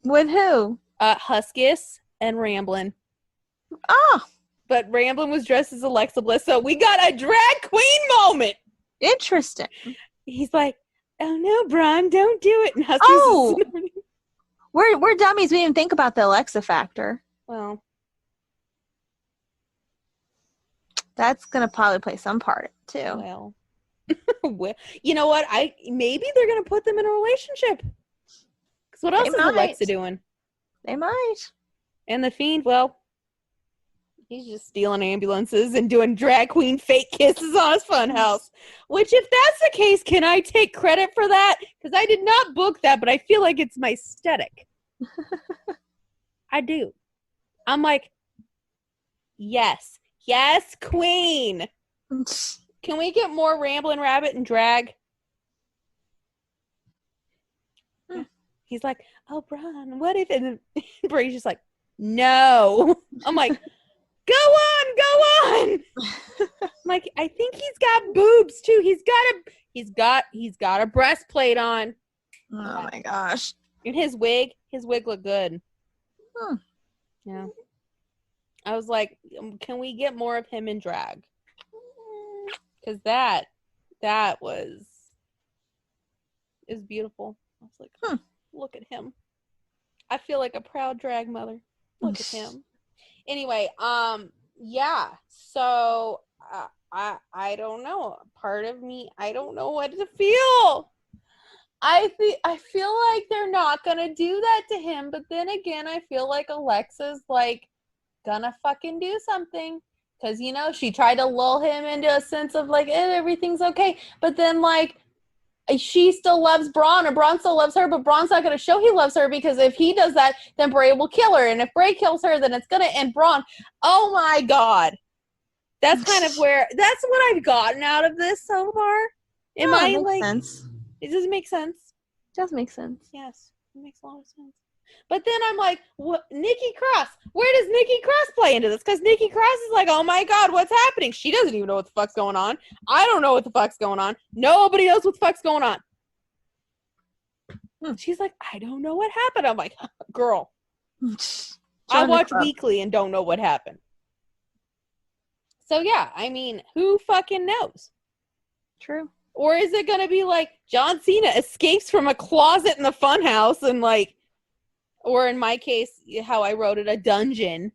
With who? Huskus and Ramblin'. Oh. But Ramblin' was dressed as Alexa Bliss, so we got a drag queen moment. Interesting. He's like, oh no, Braun, don't do it. And Huskus is we're dummies. We didn't think about the Alexa factor. Well. That's going to probably play some part, too. Well, you know what? Maybe they're going to put them in a relationship. Because what else is Alexa doing? They might. And the Fiend, well, he's just stealing ambulances and doing drag queen fake kisses on his Funhouse. Which, if that's the case, can I take credit for that? Because I did not book that, but I feel like it's my aesthetic. I do. I'm like, yes. Yes, queen. Can we get more Ramblin' Rabbit and drag? He's like, oh, Braun, what if... And Bray's just like, no. I'm like, go on? Like, I think he's got boobs too. He's got a breastplate on. Oh my gosh. And his wig looked good. Yeah. I was like, can we get more of him in drag? Because that was beautiful. I was like, look at him. I feel like a proud drag mother. Look at him. Anyway, yeah. So I don't know. Part of me, I don't know what to feel. I feel like they're not gonna do that to him, but then again, I feel like Alexa's like gonna fucking do something, because you know she tried to lull him into a sense of like everything's okay, but then like she still loves Braun and Braun still loves her, but Braun's not gonna show he loves her, because if he does that, then Bray will kill her, and if Bray kills her, then it's gonna end Braun. Oh my god, that's kind of that's what I've gotten out of this so far. Am I makes like sense. It doesn't make sense. It does make sense. Yes, it makes a lot of sense. But then I'm like, what? Nikki Cross. Where does Nikki Cross play into this? Because Nikki Cross is like, oh my god, what's happening? She doesn't even know what the fuck's going on. I don't know what the fuck's going on. Nobody knows what the fuck's going on. She's like, I don't know what happened. I'm like, girl, I watch Weekly and don't know what happened. So yeah, I mean, who fucking knows? True. Or is it going to be like John Cena escapes from a closet in the funhouse and like, or in my case, how I wrote it, a dungeon,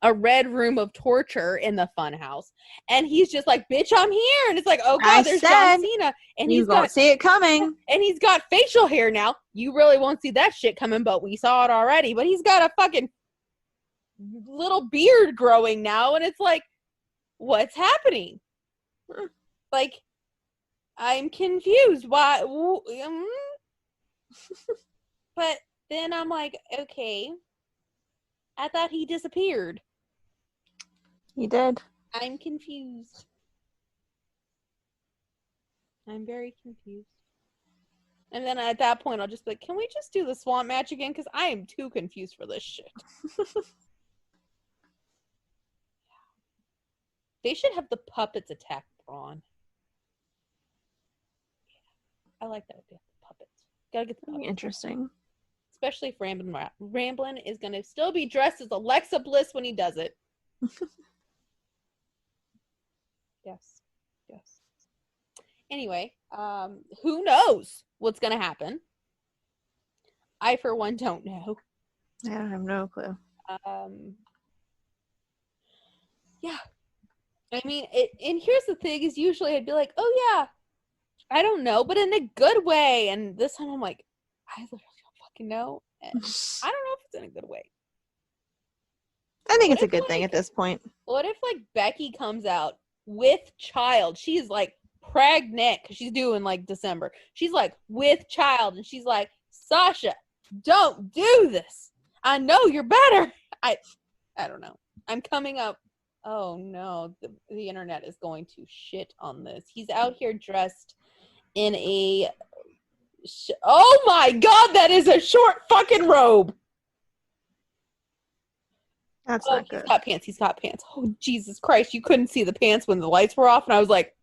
a red room of torture in the funhouse. And he's just like, bitch, I'm here. And it's like, oh God, there's John Cena. And you won't see it coming. And he's got facial hair now. You really won't see that shit coming, but we saw it already. But he's got a fucking little beard growing now. And it's like, what's happening? Like, I'm confused. Why? But then I'm like, okay. I thought he disappeared. He did. I'm confused. I'm very confused. And then at that point, I'll just be like, can we just do the swamp match again? Because I am too confused for this shit. They should have the puppets attack Braun. I like that idea. Puppets. Gotta get the puppets. Interesting. Especially if Ramblin is gonna still be dressed as Alexa Bliss when he does it. Yes. Anyway, who knows what's gonna happen? I, for one, don't know. I have no clue. Yeah. I mean, and here's the thing: is usually I'd be like, oh yeah. I don't know, but in a good way. And this time I'm like, I literally don't fucking know. And I don't know if it's in a good way. I think it's a good thing at this point. What if like Becky comes out with child? She's like pregnant because she's due in like December. She's like with child, and she's like, Sasha, don't do this. I know you're better. I don't know. I'm coming up. Oh no, the internet is going to shit on this. He's out here dressed in a oh my god, that is a short fucking robe. That's not good. He's got pants. Oh Jesus Christ, you couldn't see the pants when the lights were off, and I was like,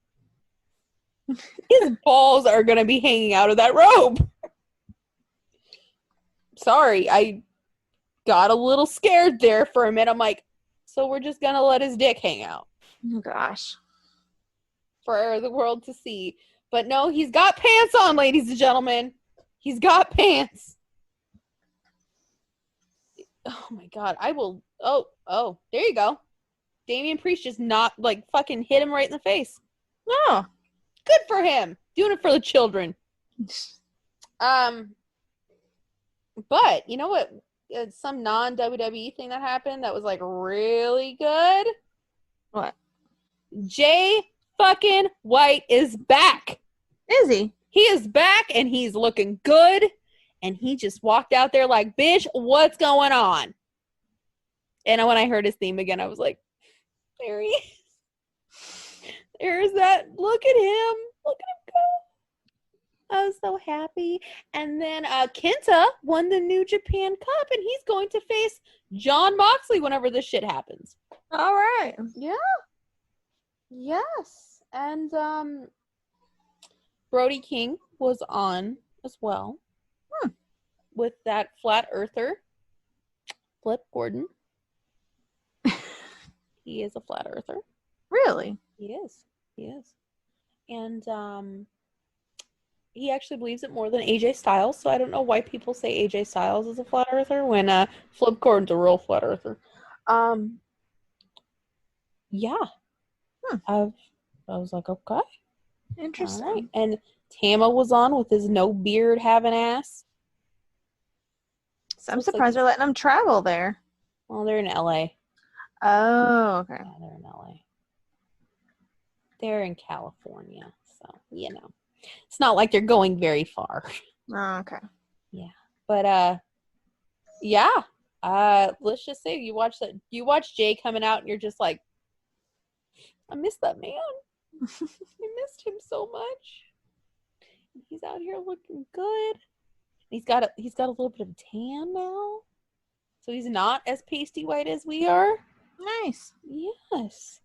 his balls are gonna be hanging out of that robe. Sorry, I got a little scared there for a minute. I'm like, so we're just gonna let his dick hang out. Oh gosh. For the world to see. But no, he's got pants on, ladies and gentlemen. He's got pants. Oh my god, I will. Oh, there you go. Damian Priest just not like fucking hit him right in the face. Oh, good for him. Doing it for the children. But you know what? Some non-WWE thing that happened that was like really good. What? Jay fucking White is back. Is he? He is back and he's looking good. And he just walked out there like, bitch, what's going on? And when I heard his theme again, I was like, there he is. There's that. Look at him. Look at him go. I was so happy. And then Kenta won the New Japan Cup, and he's going to face Jon Moxley whenever this shit happens. All right. Yeah. Yes. And Brody King was on as well. With that flat earther, Flip Gordon. He is a flat earther. Really? He is. And he actually believes it more than AJ Styles, so I don't know why people say AJ Styles is a flat earther when Flip Gordon's a real flat earther. Yeah. I was like, okay. Interesting. All right. And Tama was on with his no beard having ass. So I'm surprised they're letting them travel there. Well, they're in LA. Oh, okay. Yeah, they're in LA. They're in California, so it's not like they're going very far. Oh, okay. Yeah, but yeah. Let's just say you watch Jay coming out, and you're just like, I miss that man. I missed him so much. He's out here looking good. He's got a little bit of a tan now, so he's not as pasty white as we are. Nice. Yes,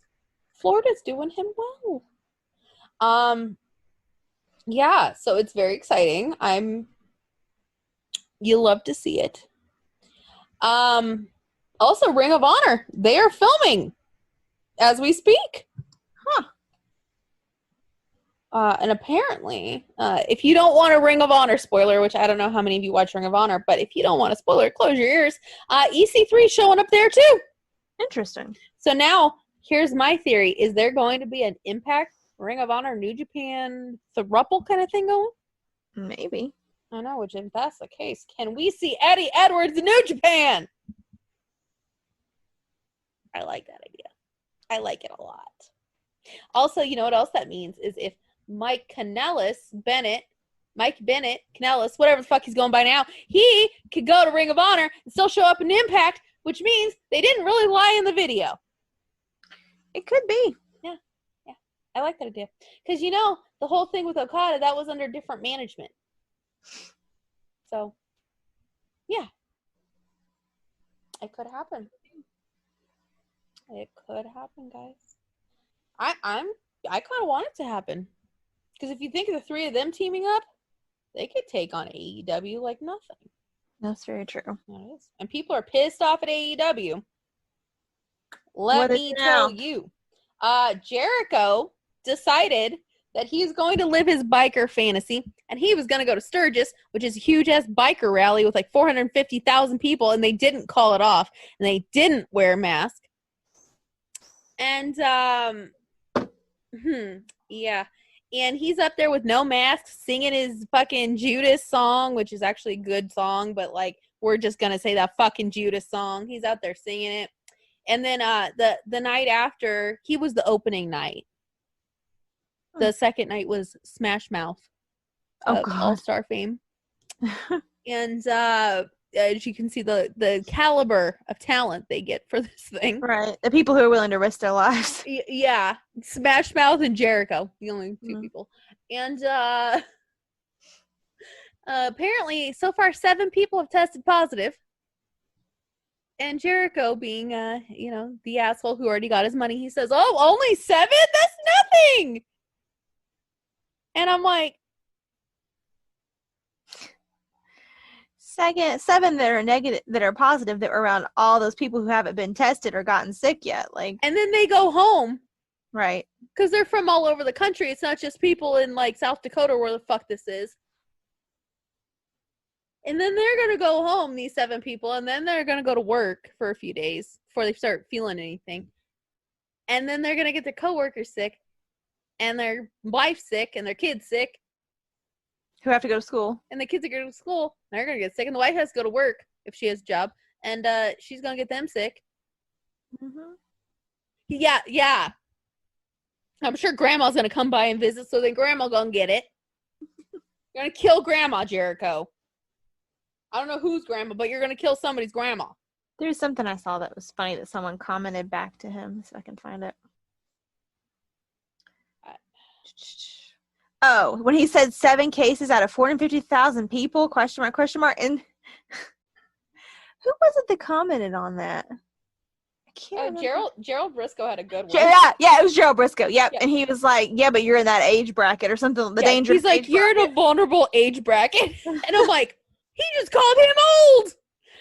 Florida's doing him well. Yeah, so it's very exciting. You love to see it. Also Ring of Honor, they are filming as we speak. And apparently, if you don't want a Ring of Honor spoiler, which I don't know how many of you watch Ring of Honor, but if you don't want a spoiler, close your ears. EC3 is showing up there too. Interesting. So now, here's my theory. Is there going to be an Impact, Ring of Honor, New Japan, throuple kind of thing going? Maybe. I know, which if that's the case, can we see Eddie Edwards in New Japan? I like that idea. I like it a lot. Also, you know what else that means is if Mike Bennett, Kanellis, whatever the fuck he's going by now, he could go to Ring of Honor and still show up in Impact, which means they didn't really lie in the video. It could be. Yeah. I like that idea. Because, the whole thing with Okada, that was under different management. So, yeah. It could happen. It could happen, guys. I kind of want it to happen. Because if you think of the three of them teaming up, they could take on AEW like nothing. That's very true. That is. And people are pissed off at AEW. Let me tell you. Jericho decided that he's going to live his biker fantasy, and he was going to go to Sturgis, which is a huge-ass biker rally with like 450,000 people, and they didn't call it off, and they didn't wear a mask. And, yeah. And he's up there with no mask singing his fucking Judas song, which is actually a good song, but like we're just going to say that fucking Judas song. He's out there singing it. And then the night after, he was the opening night. The second night was Smash Mouth of All-Star fame. And as you can see, the caliber of talent they get for this thing. Right. The people who are willing to risk their lives. Yeah. Smash Mouth and Jericho. The only two people. And apparently, so far, 7 people have tested positive. And Jericho being, the asshole who already got his money, he says, oh, only 7? That's nothing! And I'm like... 7 that are negative, that are positive, that were around all those people who haven't been tested or gotten sick yet. Like, and then they go home. Right. Because they're from all over the country. It's not just people in, like, South Dakota where the fuck this is. And then they're going to go home, these 7 people, and then they're going to go to work for a few days before they start feeling anything. And then they're going to get their coworkers sick, and their wife sick, and their kids sick. Who have to go to school. And the kids are going to school. They're going to get sick, and the wife has to go to work if she has a job. And she's going to get them sick. Mm-hmm. Yeah. I'm sure Grandma's going to come by and visit, so then Grandma going to get it. You're going to kill Grandma, Jericho. I don't know whose grandma, but you're going to kill somebody's grandma. There's something I saw that was funny that someone commented back to him, so I can find it. Oh, when he said 7 cases out of 450,000 people, question mark, and who was it that commented on that? I can't remember. Gerald Briscoe had a good one. Yeah, it was Gerald Briscoe. Yep. And he was like, yeah, but you're in that age bracket or something. The dangerous He's like, age you're bracket. in a vulnerable age bracket. And I'm like, he just called him old.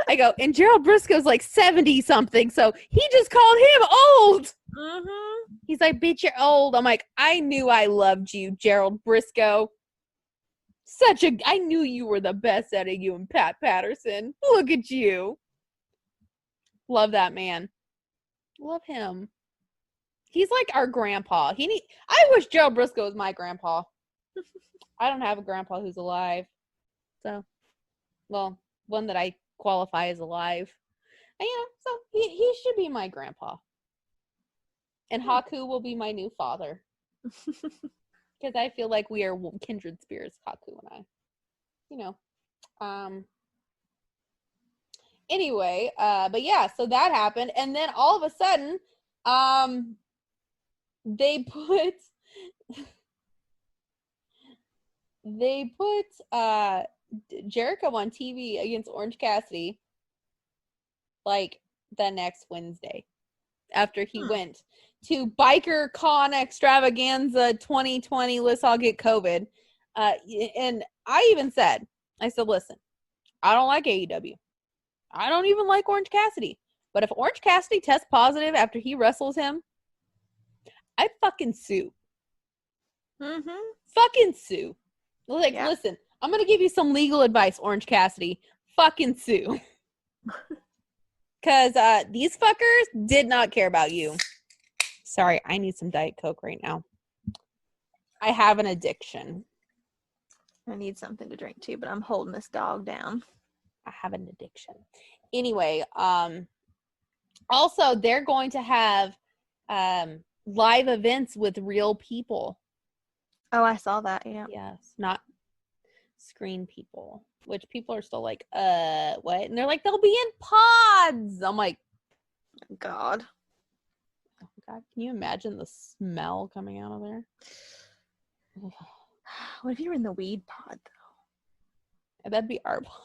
I go, and Gerald Briscoe's like 70 something, so he just called him old. Mm-hmm. He's like, bitch, you're old. I'm like, I knew I loved you, Gerald Briscoe. I knew you were the best out of you and Pat Patterson. Look at you. Love that man. Love him. He's like our grandpa. I wish Gerald Briscoe was my grandpa. I don't have a grandpa who's alive. So, well, one that I qualify as alive. And, so he should be my grandpa. And Haku will be my new father. Because I feel like we are kindred spirits, Haku and I. Anyway, but yeah, so that happened. And then all of a sudden, they put Jericho on TV against Orange Cassidy like the next Wednesday after he went to Biker Con Extravaganza 2020. Let's all get COVID. And I even said, listen, I don't like AEW. I don't even like Orange Cassidy. But if Orange Cassidy tests positive after he wrestles him, I fucking sue. Mm-hmm. Fucking sue. Like, listen, I'm going to give you some legal advice, Orange Cassidy. Fucking sue. Because these fuckers did not care about you. Sorry, I need some Diet Coke right now. I have an addiction. I need something to drink too, but I'm holding this dog down. I have an addiction. Anyway, also, they're going to have live events with real people. Oh, I saw that, yeah. Yes, not screen people, which people are still like, what? And they're like, they'll be in pods. I'm like, God. Oh, God, can you imagine the smell coming out of there? What if you were in the weed pod, though? That'd be our pod.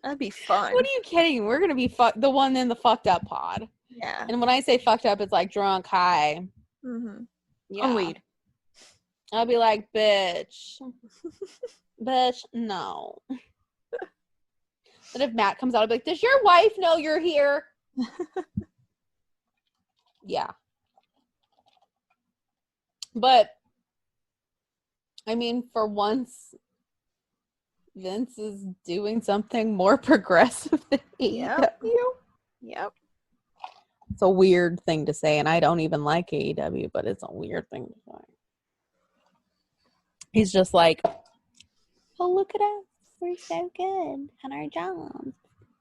That'd be fun. What are you kidding? We're going to be the one in the fucked up pod. Yeah. And when I say fucked up, it's like drunk, high. Mm-hmm. Yeah. On weed. I'll be like, bitch. Bitch, no. But if Matt comes out, I'll be like, does your wife know you're here? Yeah. But, I mean, for once, Vince is doing something more progressive than AEW. Yep. It's a weird thing to say, and I don't even like AEW, but it's a weird thing to say. He's just like, oh, look at us. We're so good at our jobs.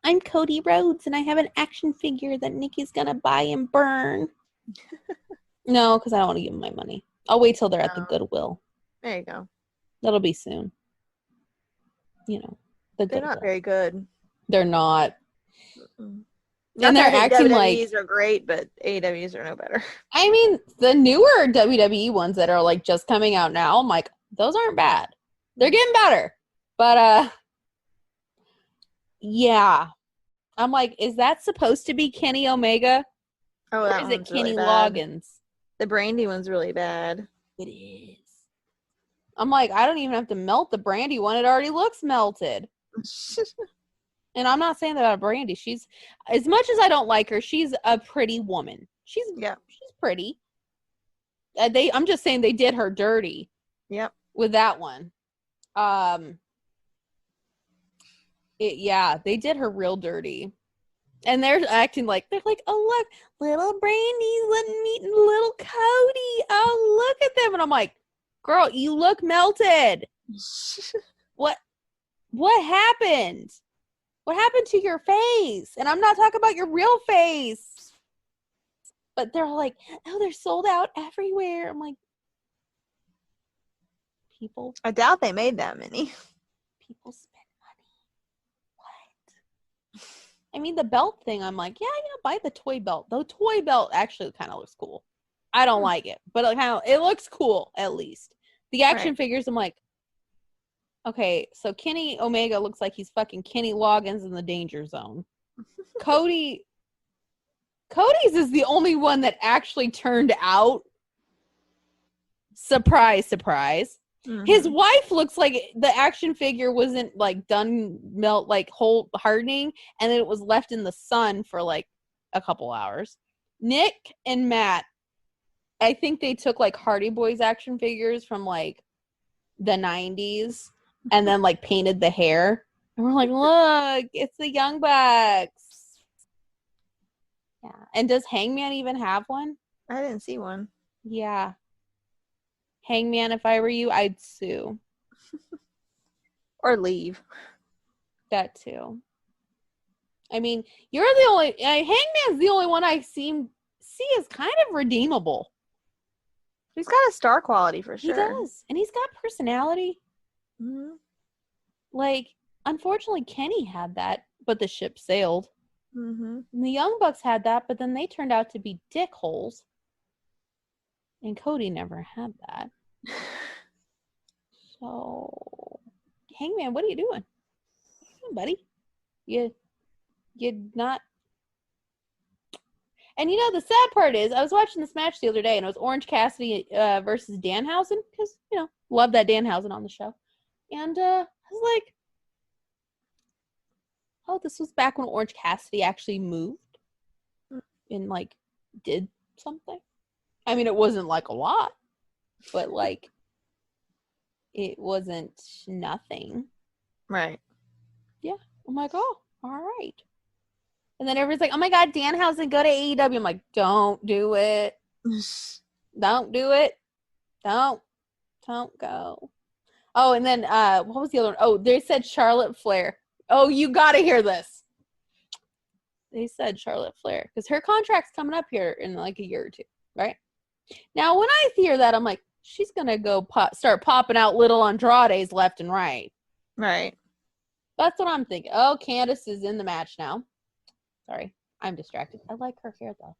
I'm Cody Rhodes, and I have an action figure that Nikki's going to buy and burn. No, because I don't want to give him my money. I'll wait till they're at the Goodwill. There you go. That'll be soon. You know, they're Goodwill. Not very good. They're not. Mm-mm. And they're acting like WWEs are great, but AEWs are no better. I mean, the newer WWE ones that are like just coming out now, I'm like, those aren't bad. They're getting better. But yeah. I'm like, is that supposed to be Kenny Omega? Oh, or is it Kenny Loggins? The brandy one's really bad. It is. I'm like, I don't even have to melt the brandy one. It already looks melted. And I'm not saying that about Brandy. She's, as much as I don't like her, she's a pretty woman. She's pretty. I'm just saying they did her dirty. Yep. With that one. They did her real dirty. And they're acting like, oh, look, little Brandy's meeting little Cody. Oh, look at them. And I'm like, girl, you look melted. What happened? What happened to your face? And I'm not talking about your real face. But they're like, oh, they're sold out everywhere. I'm like, people. I doubt they made that many. People spend money. What? I mean, the belt thing, I'm like, yeah, buy the toy belt. The toy belt actually kind of looks cool. I don't like it, but it looks cool, at least. The action figures, I'm like, okay, so Kenny Omega looks like he's fucking Kenny Loggins in the Danger Zone. Cody Cody's is the only one that actually turned out. Surprise, surprise. Mm-hmm. His wife looks like the action figure wasn't like done melt, like whole hardening, and then it was left in the sun for like a couple hours. Nick and Matt, I think they took like Hardy Boys action figures from like the 90s and then like painted the hair. And we're like, look, it's the Young Bucks. Yeah. And does Hangman even have one? I didn't see one. Yeah. Hangman, if I were you, I'd sue. Or leave. That too. I mean, you're the only... Hangman's the only one I see as kind of redeemable. He's got a star quality for sure. He does. And he's got personality. Mm-hmm. Like, unfortunately, Kenny had that, but the ship sailed. Mm-hmm. And the Young Bucks had that, but then they turned out to be dickholes. And Cody never had that. So, Hangman, what are you doing? What are you doing, buddy? You not... And you know, the sad part is, I was watching this match the other day, and it was Orange Cassidy versus Danhausen, because, you know, love that Danhausen on the show. And I was like, oh, this was back when Orange Cassidy actually moved and, like, did something. I mean, it wasn't, like, a lot, but, like, it wasn't nothing. Right. Yeah. I'm like, oh, all right. And then everyone's like, oh my God, Danhausen, go to AEW. I'm like, don't do it. Don't do it. Don't go. Oh, and then what was the other one? Oh, they said Charlotte Flair. Oh, you got to hear this. They said Charlotte Flair because her contract's coming up here in like a year or two, right? Now, when I hear that, I'm like, she's going to go start popping out little Andrades left and right. Right. That's what I'm thinking. Oh, Candice is in the match now. Sorry, I'm distracted. I like her hair though.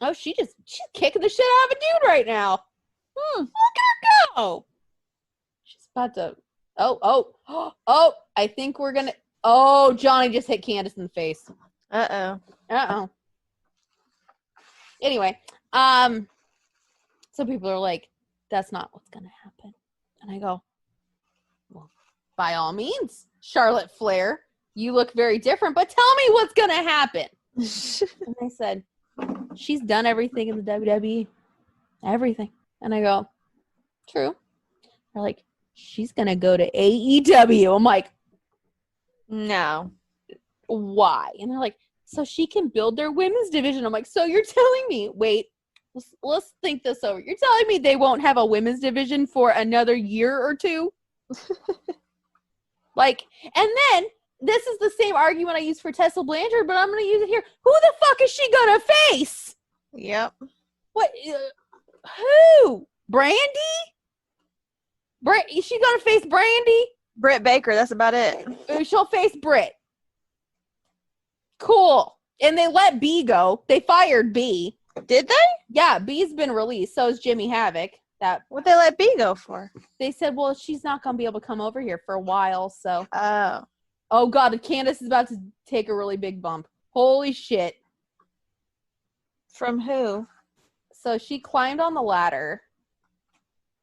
Oh, she's kicking the shit out of a dude right now. Look at her go. She's about to. Oh! I think we're gonna. Oh, Johnny just hit Candice in the face. Uh-oh. Anyway, some people are like, "That's not what's gonna happen," and I go, "Well, by all means, Charlotte Flair. You look very different, but tell me what's going to happen." And they said, she's done everything in the WWE. Everything. And I go, true. They're like, she's going to go to AEW. I'm like, no. Why? And they're like, so she can build their women's division. I'm like, so you're telling me, wait, let's think this over. You're telling me they won't have a women's division for another year or two? Like, and then, this is the same argument I used for Tessa Blanchard, but I'm going to use it here. Who the fuck is she going to face? Yep. What? Who? Brandy? Is she going to face Brandy? Britt Baker, that's about it. She'll face Britt. Cool. And they let B go. They fired B. Did they? Yeah, B's been released. So is Jimmy Havoc. What they let B go for? They said, well, she's not going to be able to come over here for a while, so. Oh, God, Candice is about to take a really big bump. Holy shit. From who? So she climbed on the ladder.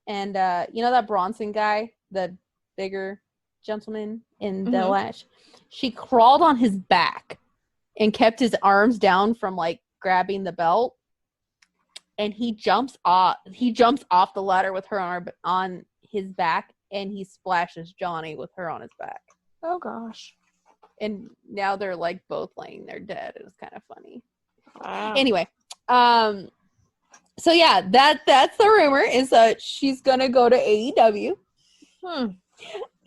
And, you know that Bronson guy? The bigger gentleman in the Lash? She crawled on his back and kept his arms down from, like, grabbing the belt. And he jumps off the ladder with her on his back. And he splashes Johnny with her on his back. Oh gosh. And now they're like both laying there dead. It was kind of funny. Wow. Anyway, so yeah, that's the rumor is that she's gonna go to AEW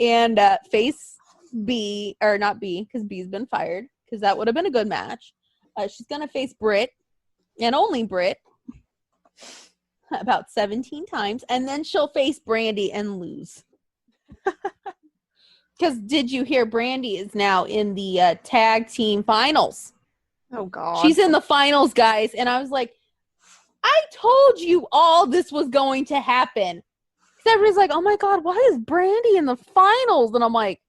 and face B, or not B, because B's been fired, because that would have been a good match. She's gonna face Britt and only Britt about 17 times, and then she'll face Brandy and lose. Because did you hear Brandy is now in the tag team finals? Oh, God. She's in the finals, guys. And I was like, I told you all this was going to happen. Because everybody's like, oh, my God, why is Brandy in the finals? And I'm like,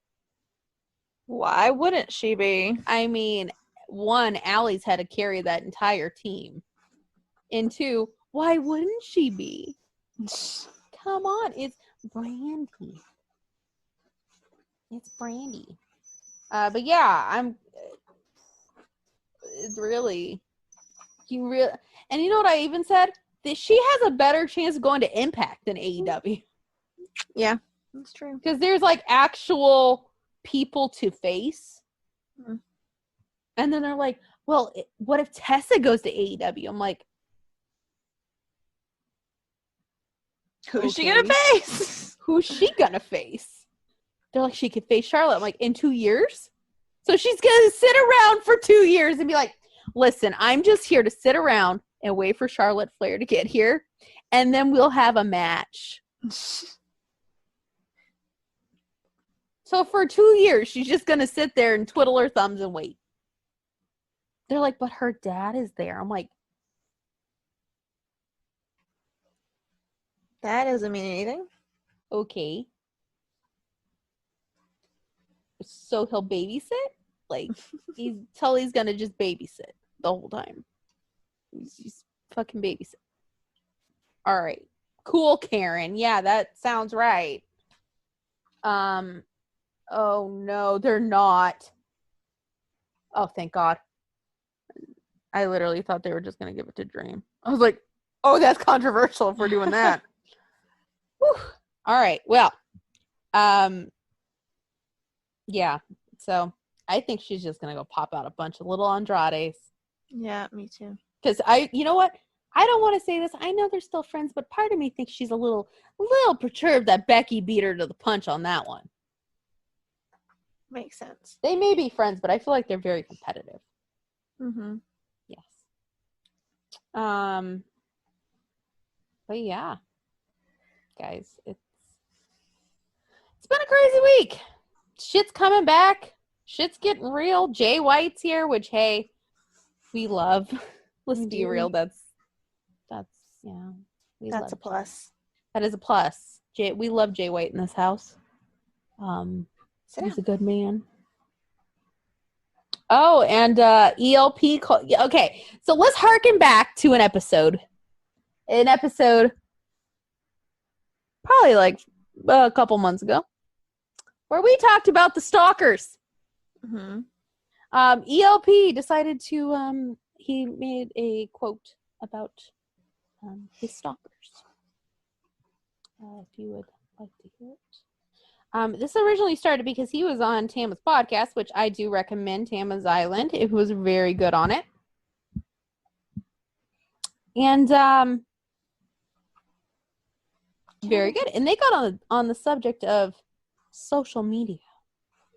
why wouldn't she be? I mean, one, Allie's had to carry that entire team. And two, why wouldn't she be? Come on, it's Brandy. It's Brandy. But yeah, it's really, and you know what I even said? That she has a better chance of going to Impact than AEW. Yeah, that's true. Because there's like actual people to face. Mm-hmm. And then they're like, well, what if Tessa goes to AEW? I'm like, who's she gonna face? Who's she gonna face? They're like, she could face Charlotte. I'm like, in 2 years? So she's gonna sit around for 2 years and be like, listen, I'm just here to sit around and wait for Charlotte Flair to get here, and then we'll have a match. So for 2 years, she's just gonna sit there and twiddle her thumbs and wait. They're like, but her dad is there. I'm like, that doesn't mean anything. Okay. So he'll babysit? Like, Tully's gonna just babysit the whole time. He's fucking babysit. All right. Cool, Karen. Yeah, that sounds right. Oh no, they're not. Oh, thank God. I literally thought they were just gonna give it to Dream. I was like, oh, that's controversial if we're doing that. Whew. All right. Well, yeah. So I think she's just gonna go pop out a bunch of little Andrades. Yeah, me too. Because you know what? I don't want to say this. I know they're still friends, but part of me thinks she's a little perturbed that Becky beat her to the punch on that one. Makes sense. They may be friends, but I feel like they're very competitive. Mm-hmm. Yes. But yeah, guys, it's been a crazy week. Shit's coming back. Shit's getting real. Jay White's here, which, hey, we love. Let's be real. That's yeah. That's a plus. That is a plus. We love Jay White in this house. He's a good man. Oh, and ELP. Okay, so let's harken back to an episode. Probably like a couple months ago, where we talked about the stalkers. Mm-hmm. ELP decided to he made a quote about his stalkers. If you would like to hear it. This originally started because he was on Tama's podcast, which I do recommend, Tama's Island. It was very good on it. And very good. And they got on the subject of social media.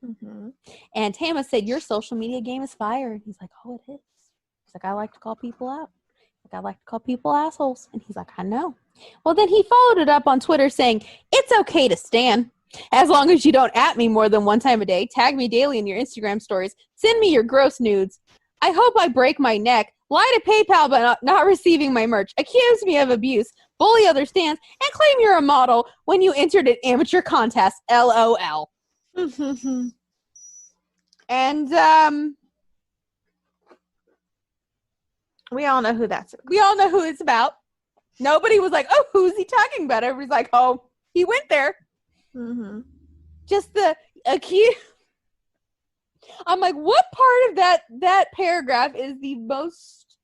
Mm-hmm. And Tama said, your social media game is fire. And he's like, oh, it is. He's like, I like to call people out. Like, I like to call people assholes. And he's like, I know. Well, then he followed it up on Twitter saying, it's okay to stan. As long as you don't at me more than one time a day, tag me daily in your Instagram stories, send me your gross nudes. I hope I break my neck, lie to PayPal but not receiving my merch, accuse me of abuse, bully other stans, and claim you're a model when you entered an amateur contest, LOL. And we all know who that's. We all know who it's about. Nobody was like, oh, who's he talking about? Everybody's like, oh, he went there. Mm-hmm. Just the accuse. I'm like, what part of that paragraph is the most?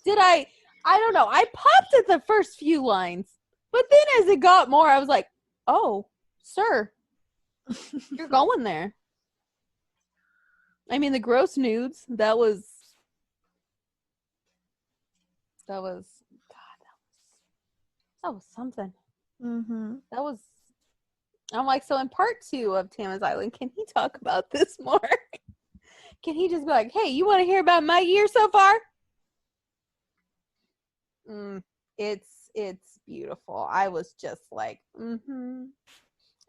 I don't know. I popped at the first few lines, but then as it got more, I was like, oh, sir, you're going there. I mean, the gross nudes. That was something. Mm-hmm. I'm like, so in part 2 of Tama's Island, can he talk about this more? Can he just be like, hey, you want to hear about my year so far? It's beautiful. I was just like, mm-hmm.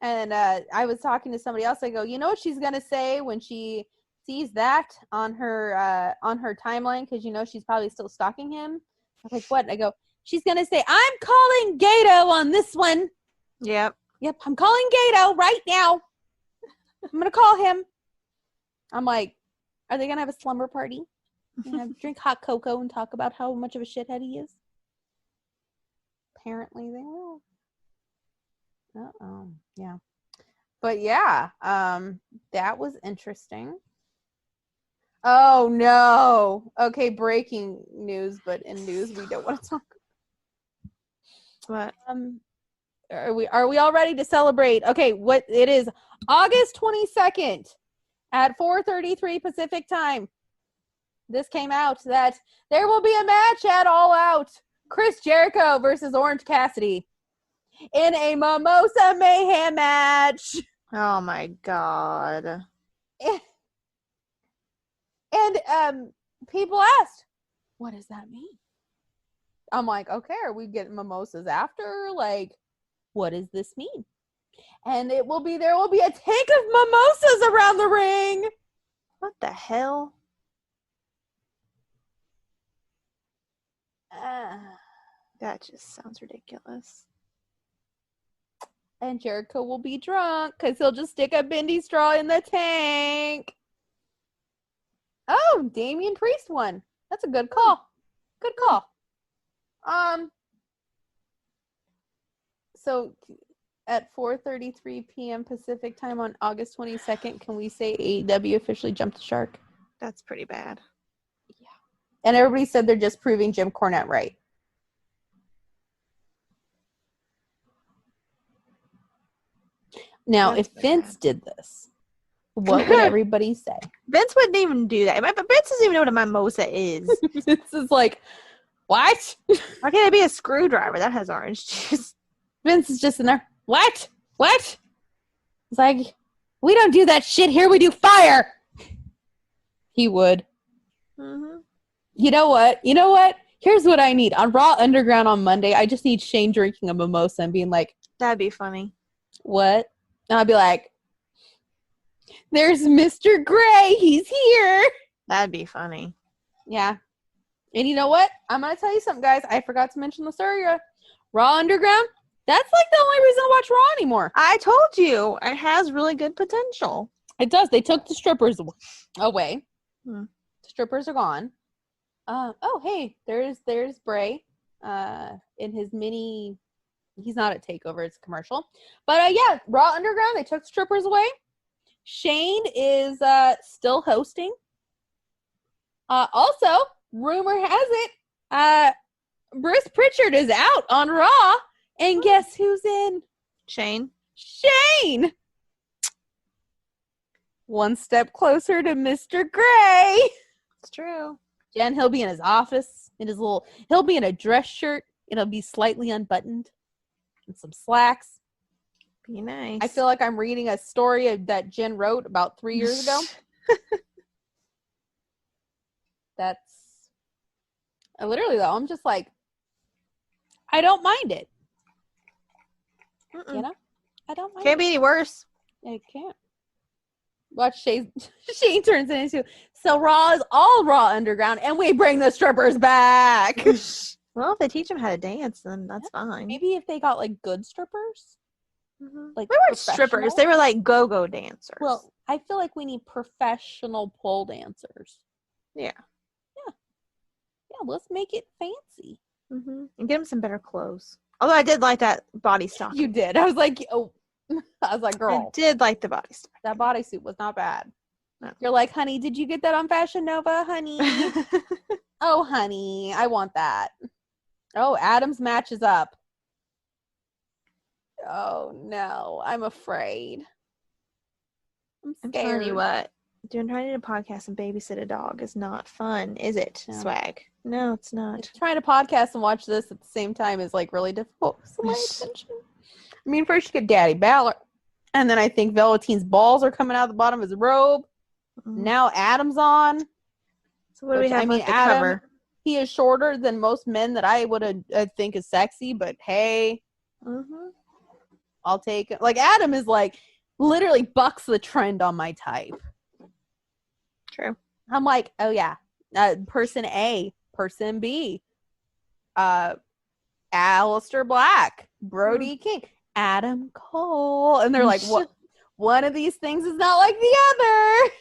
And I was talking to somebody else. I go, you know what she's going to say when she sees that on her timeline? Because, you know, she's probably still stalking him. I was like, what? I go, she's going to say, I'm calling Gato on this one. Yep, I'm calling Gato right now. I'm going to call him. I'm like, are they going to have a slumber party? Drink hot cocoa and talk about how much of a shithead he is. Apparently they will. Yeah. But yeah, that was interesting. Oh no. Okay, breaking news, but in news we don't want to talk. What? Are we all ready to celebrate? Okay, what it is August 22nd at 4:33 Pacific time. This came out that there will be a match at All Out. Chris Jericho versus Orange Cassidy in a Mimosa Mayhem match. Oh my god. And people asked, what does that mean? I'm like, okay, are we getting mimosas after? Like, what does this mean? And there will be a tank of mimosas around the ring. What the hell? That just sounds ridiculous. And Jericho will be drunk because he'll just stick a bendy straw in the tank. Oh, Damian Priest won. That's a good call. Good call. So at 4:33 p.m. Pacific time on August 22nd, can we say AEW officially jumped the shark? That's pretty bad. Yeah. And everybody said they're just proving Jim Cornette right. Now, if Vince did this, what would everybody say? Vince wouldn't even do that. But Vince doesn't even know what a mimosa is. Vince is like, what? Why can't it be a screwdriver that has orange juice? Vince is just in there. What? It's like, we don't do that shit here. We do fire. He would. Mm-hmm. You know what? Here's what I need. On Raw Underground on Monday, I just need Shane drinking a mimosa and being like, that'd be funny. What? And I'll be like, there's Mr. Gray. He's here. That'd be funny. Yeah. And you know what? I'm going to tell you something, guys. I forgot to mention this earlier. Raw Underground, that's like the only reason to watch Raw anymore. I told you. It has really good potential. It does. They took the strippers away. Hmm. The strippers are gone. Oh, hey, there's Bray in his mini... He's not at TakeOver. It's a commercial. But yeah, Raw Underground, they took strippers away. Shane is still hosting. Also, rumor has it, Bruce Pritchard is out on Raw. And guess who's in? Shane. One step closer to Mr. Gray. It's true. Jen, he'll be in his office. He'll be in a dress shirt. It'll be slightly unbuttoned. And some slacks. Be nice. I feel like I'm reading a story that Jen wrote about 3 years ago. That's literally though. I'm just like, I don't mind it. Mm-mm. You know, I don't mind. Can't be any worse. It can't. Watch Shane turns it into so Raw is all Raw Underground, and we bring the strippers back. Well, if they teach them how to dance, then that's fine. Maybe if they got like good strippers. Mm-hmm. Like they weren't strippers. They were like go-go dancers. Well, I feel like we need professional pole dancers. Yeah. Let's make it fancy. Mm-hmm. And get them some better clothes. Although I did like that body stock. You did. I was like, girl. I did like the body stock. That bodysuit was not bad. No. You're like, honey, did you get that on Fashion Nova, honey? Oh, honey, I want that. Oh, Adam's match is up. Oh, no. I'm afraid. I'm scared. I'm telling you what. Trying to do a podcast and babysit a dog is not fun, is it? No. Swag. No, it's not. Trying to podcast and watch this at the same time is like really difficult. So my attention. I mean, first you get Daddy Balor, and then I think Velveteen's balls are coming out the bottom of his robe. Mm-hmm. Now Adam's on. So what do we have to cover? He is shorter than most men that I would think is sexy, but hey, I'll take it. Like Adam is like literally bucks the trend on my type. True. I'm like, oh yeah, person A, person B, Aleister Black, Brody King, Adam Cole, and they're like, what? One of these things is not like the other.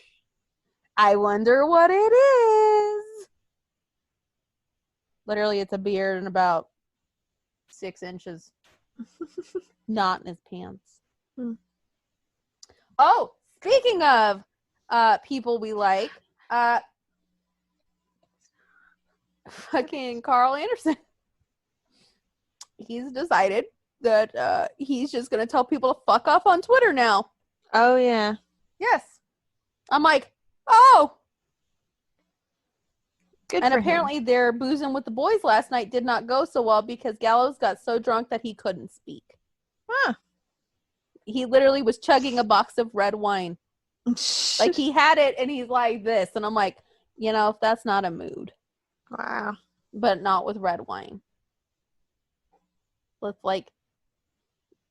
I wonder what it is. Literally, it's a beard and about 6 inches. Not in his pants. Oh, speaking of people we like, fucking Carl Anderson. He's decided that he's just gonna tell people to fuck off on Twitter now. Oh yeah. Yes. I'm like, oh. Good and for apparently him. their boozing with the boys last night did not go so well because Gallows got so drunk that he couldn't speak. Huh. He literally was chugging a box of red wine. Like he had it and he's like this. And I'm like, if that's not a mood. Wow. But not with red wine. With like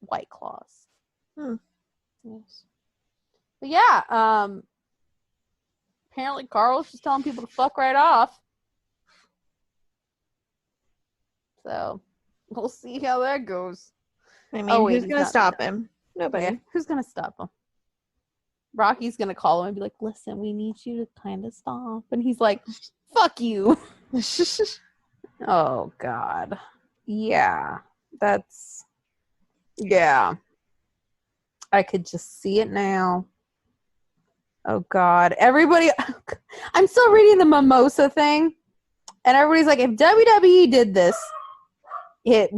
White Claws. Yes. But yeah, apparently Carl's just telling people to fuck right off. So we'll see how that goes. I mean, who's gonna stop him? Nobody. Yeah, who's gonna stop him? Rocky's gonna call him and be like, listen, we need you to kind of stop. And he's like, fuck you. Oh God. Yeah. Yeah. I could just see it now. Oh God. Everybody, I'm still reading the mimosa thing. And everybody's like, if WWE did this, if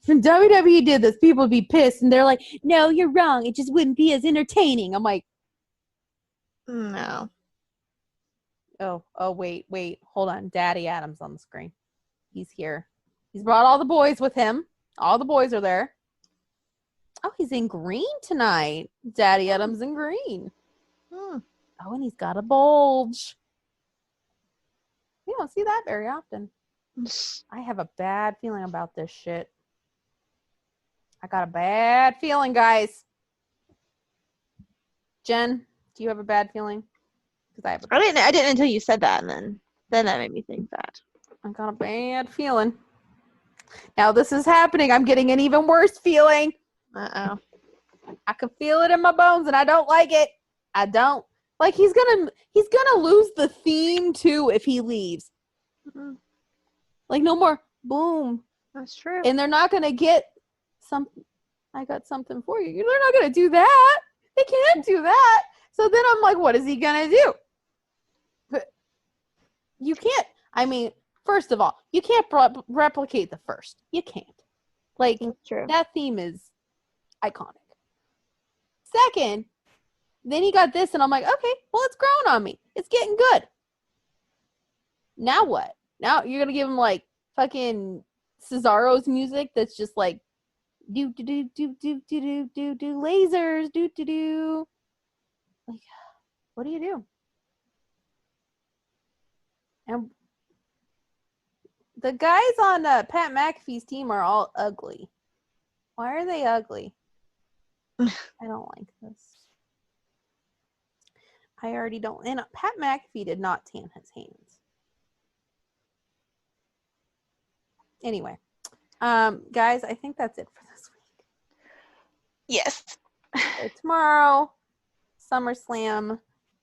WWE did this, people would be pissed. And they're like, no, you're wrong. It just wouldn't be as entertaining. I'm like, no. Oh, wait. Hold on. Daddy Adam's on the screen. He's here. He's brought all the boys with him. All the boys are there. Oh, he's in green tonight. Daddy Adam's in green. Oh, and he's got a bulge. You don't see that very often. I have a bad feeling about this shit. I got a bad feeling, guys. Jen, do you have a bad feeling? Because I didn't until you said that, and then that made me think that. I got a bad feeling. Now this is happening. I'm getting an even worse feeling. Uh-oh. I can feel it in my bones, and I don't like it. I don't. Like he's gonna lose the theme too if he leaves. Mm-hmm. Like no more boom. That's true. And they're not gonna get something. I got something for you. They're not gonna do that. They can't do that. So then I'm like, what is he gonna do? But you can't. I mean, first of all, you can't replicate the first. You can't. Like that theme is iconic. Second, then he got this, and I'm like, okay, well, it's growing on me. It's getting good. Now what? Now you're gonna give him like fucking Cesaro's music that's just like do do do do do do do do lasers do do do. Like, what do you do? And the guys on Pat McAfee's team are all ugly. Why are they ugly? I don't like this. I already don't. And Pat McAfee did not tan his hands. Anyway, guys, I think that's it for this week. Yes. So tomorrow, SummerSlam.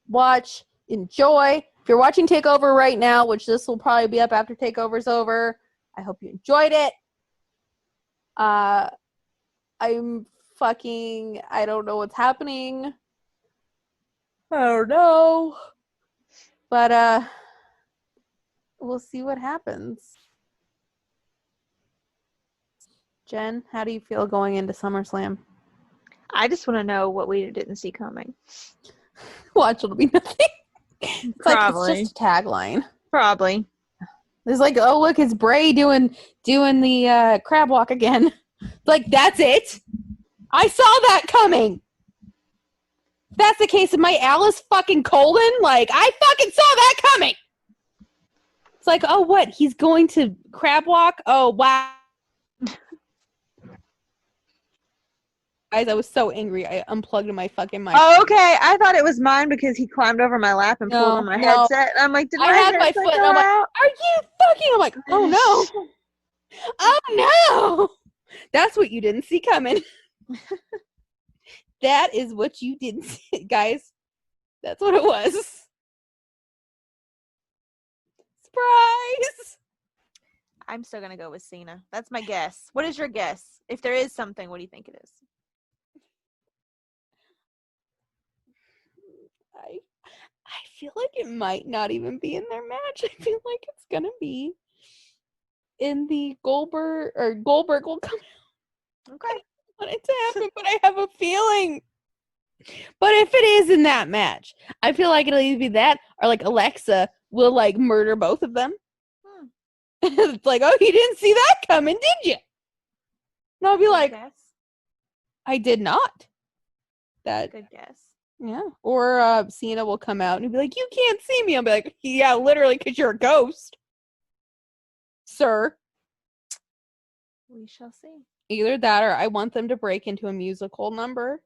Watch, enjoy. If you're watching Takeover right now, which this will probably be up after Takeover's over, I hope you enjoyed it. I don't know what's happening. I don't know. But we'll see what happens. Jen, how do you feel going into SummerSlam? I just want to know what we didn't see coming. Watch, it'll be nothing. Probably. Like, it's just a tagline. Probably. There's like, oh look, it's Bray doing the crab walk again. Like, that's it. I saw that coming. If that's the case of my Alice fucking Colon, like, I fucking saw that coming. It's like, oh, what? He's going to crab walk? Oh, wow. Guys, I was so angry. I unplugged my fucking mic. Oh, okay. I thought it was mine because he climbed over my lap and pulled on my headset. And I'm like, did I had my foot? And I'm like, are you fucking? I'm like, oh no. Oh no. That's what you didn't see coming. That is what you didn't see, guys. That's what it was. Surprise. I'm still gonna go with Cena. That's my guess. What is your guess? If there is something, what do you think it is? I feel like it might not even be in their match. I feel like it's gonna be in the Goldberg will come out. Okay. I don't want it to happen, but I have a feeling. But if it is in that match, I feel like it'll either be that or like Alexa will like murder both of them. It's like, oh, you didn't see that coming, did you? And I'll be Good like, guess. I did not. That Good guess. Yeah. Or Cena will come out and be like, you can't see me. I'll be like, yeah, literally, because you're a ghost, sir. We shall see. Either that or I want them to break into a musical number.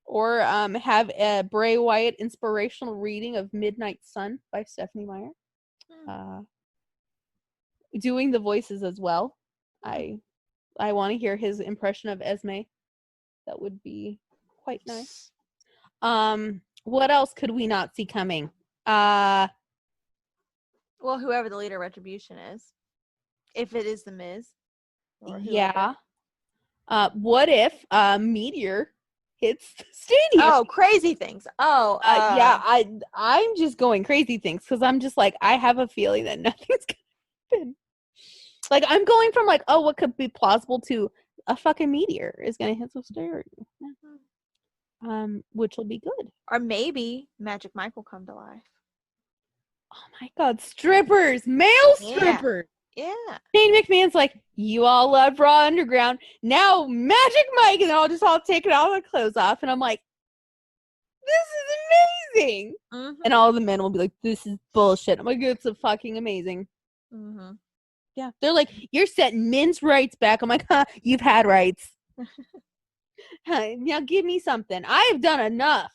Or have a Bray Wyatt inspirational reading of Midnight Sun by Stephanie Meyer. Doing the voices as well. I want to hear his impression of Esme. That would be quite nice. What else could we not see coming? Well, whoever the leader of Retribution is. If it is the Miz. Yeah. What if Meteor hits the stadium? Oh, crazy things. Yeah, I'm just going crazy things because I'm just like, I have a feeling that nothing's gonna happen. Like, I'm going from like, oh, what could be plausible to a fucking meteor is gonna hit some stadium. Which will be good. Or maybe Magic Mike will come to life. Oh my god, strippers! Male strippers! Yeah. Shane McMahon's like, you all love Raw Underground. Now Magic Mike, and they'll just all taking all their clothes off. And I'm like, this is amazing. Mm-hmm. And all of the men will be like, this is bullshit. I'm like, it's a fucking amazing. Mm-hmm. Yeah. They're like, you're setting men's rights back. I'm like, huh, you've had rights. Now give me something. I have done enough.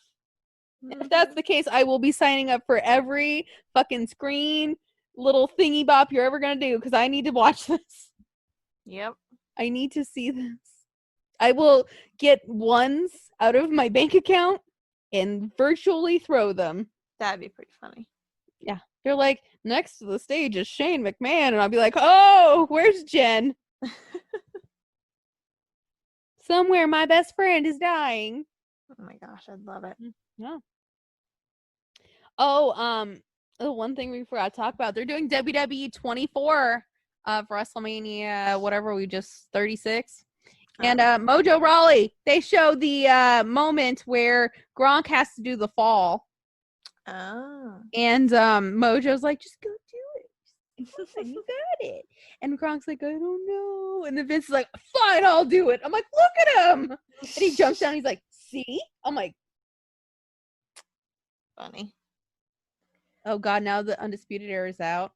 Mm-hmm. If that's the case, I will be signing up for every fucking screen little thingy bop you're ever gonna do because I need to watch this. Yep. I need to see this. I will get ones out of my bank account and virtually throw them. That'd be pretty funny. Yeah. They're like, next to the stage is Shane McMahon, and I'll be like, oh, where's Jen? Somewhere my best friend is dying. Oh my gosh, I'd love it. Yeah. Oh, the one thing we forgot to talk about, they're doing WWE 24 for WrestleMania, whatever, 36. And Mojo Rawley, they showed the moment where Gronk has to do the fall. Oh. And Mojo's like, just go do it. You got it. And Gronk's like, I don't know. And then Vince is like, fine, I'll do it. I'm like, look at him. And he jumps down. He's like, see? I'm like, funny. Oh god, now the Undisputed Era is out.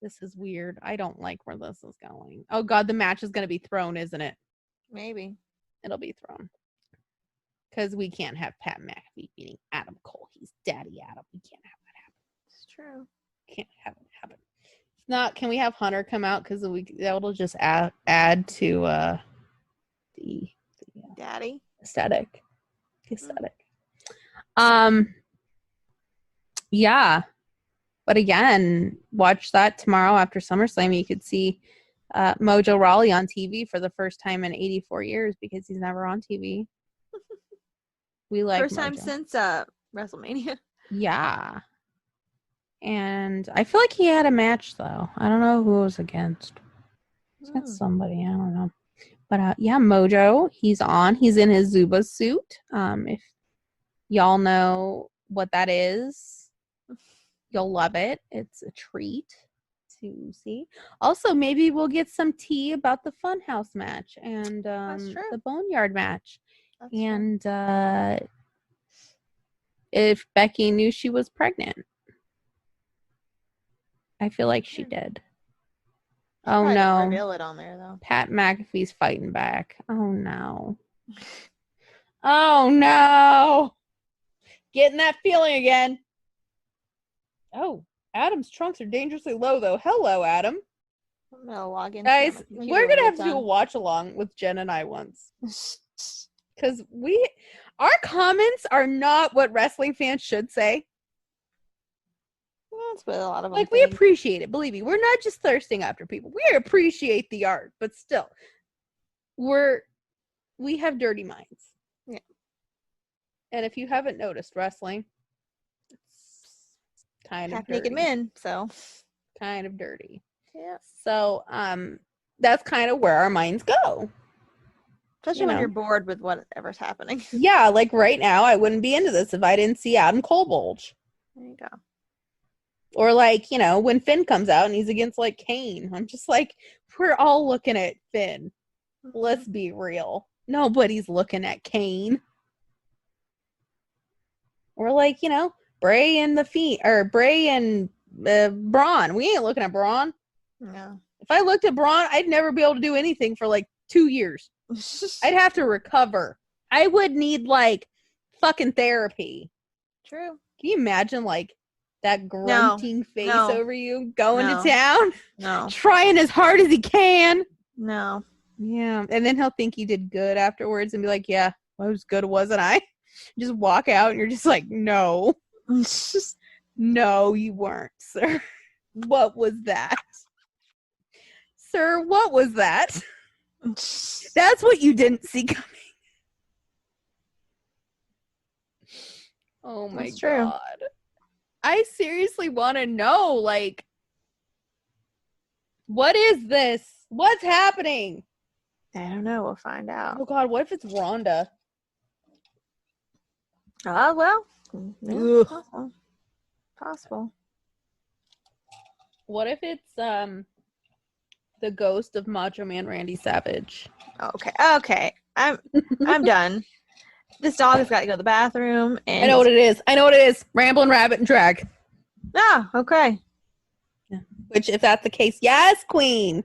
This is weird. I don't like where this is going. Oh god, the match is going to be thrown, isn't it? Maybe. It'll be thrown. Because we can't have Pat McAfee beating Adam Cole. He's Daddy Adam. We can't have that happen. It's true. Can't have it happen. If not, can we have Hunter come out? Because that'll just add to the Daddy aesthetic. Yeah. But again, watch that tomorrow after SummerSlam. You could see Mojo Rawley on TV for the first time in 84 years because he's never on TV. We like first Mojo. time since WrestleMania. Yeah. And I feel like he had a match though. I don't know who it was against. It's against somebody. I don't know. But yeah, Mojo, he's on. He's in his Zuba suit. If y'all know what that is, you'll love it. It's a treat to see. Also, maybe we'll get some tea about the Funhouse match and the Boneyard match. That's and if Becky knew she was pregnant. I feel like she did. Oh no. Reveal it on there though. Pat McAfee's fighting back. Oh no. Oh no. Getting that feeling again. Oh, Adam's trunks are dangerously low though. Hello, Adam. I'm gonna log in. Guys, we're gonna have to do a watch along with Jen and I once. Because our comments are not what wrestling fans should say. Well, That's what a lot of them Like, we think. appreciate it. Believe me, we're not just thirsting after people. We appreciate the art, but still, we have dirty minds. Yeah. And if you haven't noticed, wrestling, it's kind of dirty. Half-naked men, so. Kind of dirty. Yeah. So, that's kind of where our minds go. Especially when you're bored with whatever's happening. Yeah, like right now, I wouldn't be into this if I didn't see Adam Cole bulge. There you go. Or like, when Finn comes out and he's against like Kane. I'm just like, we're all looking at Finn. Let's be real. Nobody's looking at Kane. Or like, Bray and the Fiend, or Bray and Braun. We ain't looking at Braun. No. If I looked at Braun, I'd never be able to do anything for like 2 years. I'd have to recover. I would need like fucking therapy. True. Can you imagine like that grunting face over you going to town? No. Trying as hard as he can. No. Yeah. And then he'll think he did good afterwards and be like, yeah, I was good, wasn't I? Just walk out and you're just like, no. No, you weren't, sir. What was that? Sir, what was that? That's what you didn't see coming. Oh my God. I seriously want to know, like, what is this? What's happening? I don't know. We'll find out. Oh God, what if it's Rhonda? Oh, well. Yeah, possible. What if it's the ghost of Macho Man Randy Savage? Okay. I'm done. This dog has got to go to the bathroom. And I know what it is. Ramblin' Rabbit and Drag. Ah, okay. Yeah. Which, if that's the case, yes, Queen.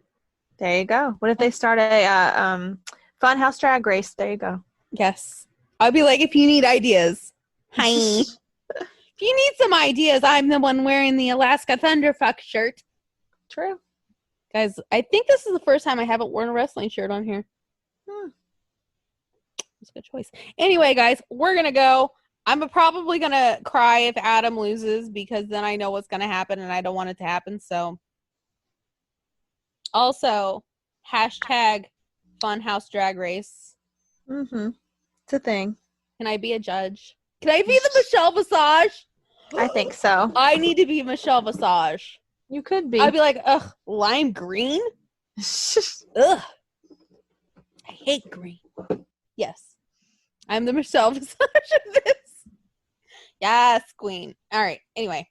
There you go. What if they start a Funhouse Drag Race? There you go. Yes. I'll be like, if you need ideas, hi. If you need some ideas, I'm the one wearing the Alaska Thunderfuck shirt. True. Guys, I think this is the first time I haven't worn a wrestling shirt on here. It's a good choice. Anyway, guys, we're going to go. I'm probably going to cry if Adam loses because then I know what's going to happen and I don't want it to happen. So, also, hashtag Funhouse Drag Race. Mm-hmm. It's a thing. Can I be a judge? Can I be the Michelle Visage? I think so. I need to be Michelle Visage. You could be. I'd be like, ugh, lime green? Ugh. I hate green. Yes. I'm the Michelle Visage of this. Yes, queen. All right. Anyway.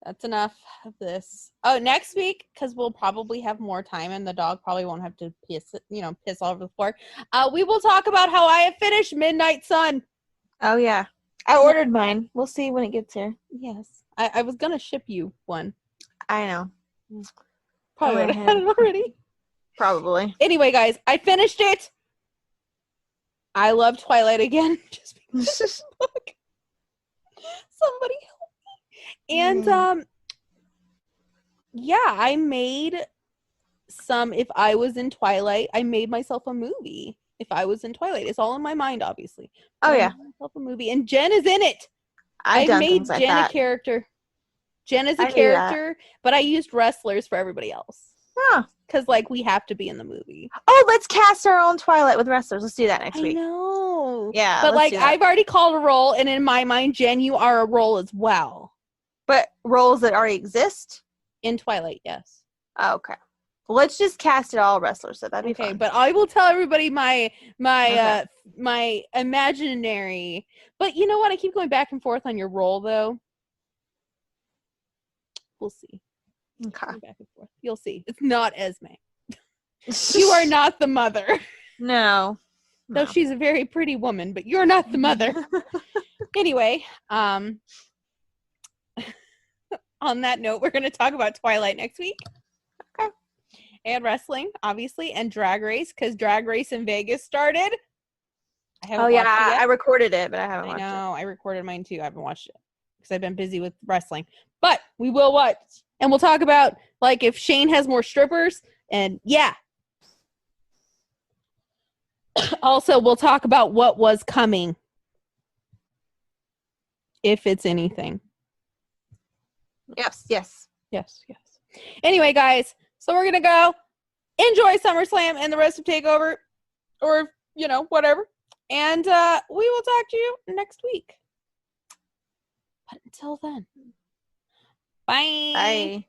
That's enough of this. Oh, next week, because we'll probably have more time and the dog probably won't have to piss all over the floor. We will talk about how I have finished Midnight Sun. Oh, yeah. I ordered mine. We'll see when it gets here. Yes. I was going to ship you one. I know. Probably would have had it already. Probably. Anyway, guys, I finished it. I love Twilight again. Just because of this book. Somebody help me. And, yeah, I made some, if I was in Twilight, I made myself a movie. If I was in Twilight. It's all in my mind, obviously. Oh, yeah. I made myself a movie. And Jen is in it. I made Jen a character. Jen is a character, but I used wrestlers for everybody else. Huh. Because, like, we have to be in the movie. Oh, let's cast our own Twilight with wrestlers. Let's do that next week. I know. Yeah. But, like, I've already called a role, and in my mind, Jen, you are a role as well. But roles that already exist? In Twilight, yes. Oh, okay. Well, let's just cast it all wrestlers, so that'd be fun. But I will tell everybody my imaginary. But you know what? I keep going back and forth on your role, though. We'll see. Okay. Back and forth. You'll see. It's not Esme. You are not the mother. No. Though she's a very pretty woman, but you're not the mother. Anyway, on that note, we're going to talk about Twilight next week. Okay. And wrestling, obviously, and Drag Race, because Drag Race in Vegas started. I haven't watched it yet. I recorded it, but I haven't watched it. I know. I recorded mine too. I haven't watched it because I've been busy with wrestling. But we will watch. And we'll talk about, like, if Shane has more strippers. And, yeah. Also, we'll talk about what was coming. If it's anything. Yes. Yes. Anyway, guys, so we're gonna go enjoy SummerSlam and the rest of Takeover, or whatever, and we will talk to you next week. But until then, bye. Bye.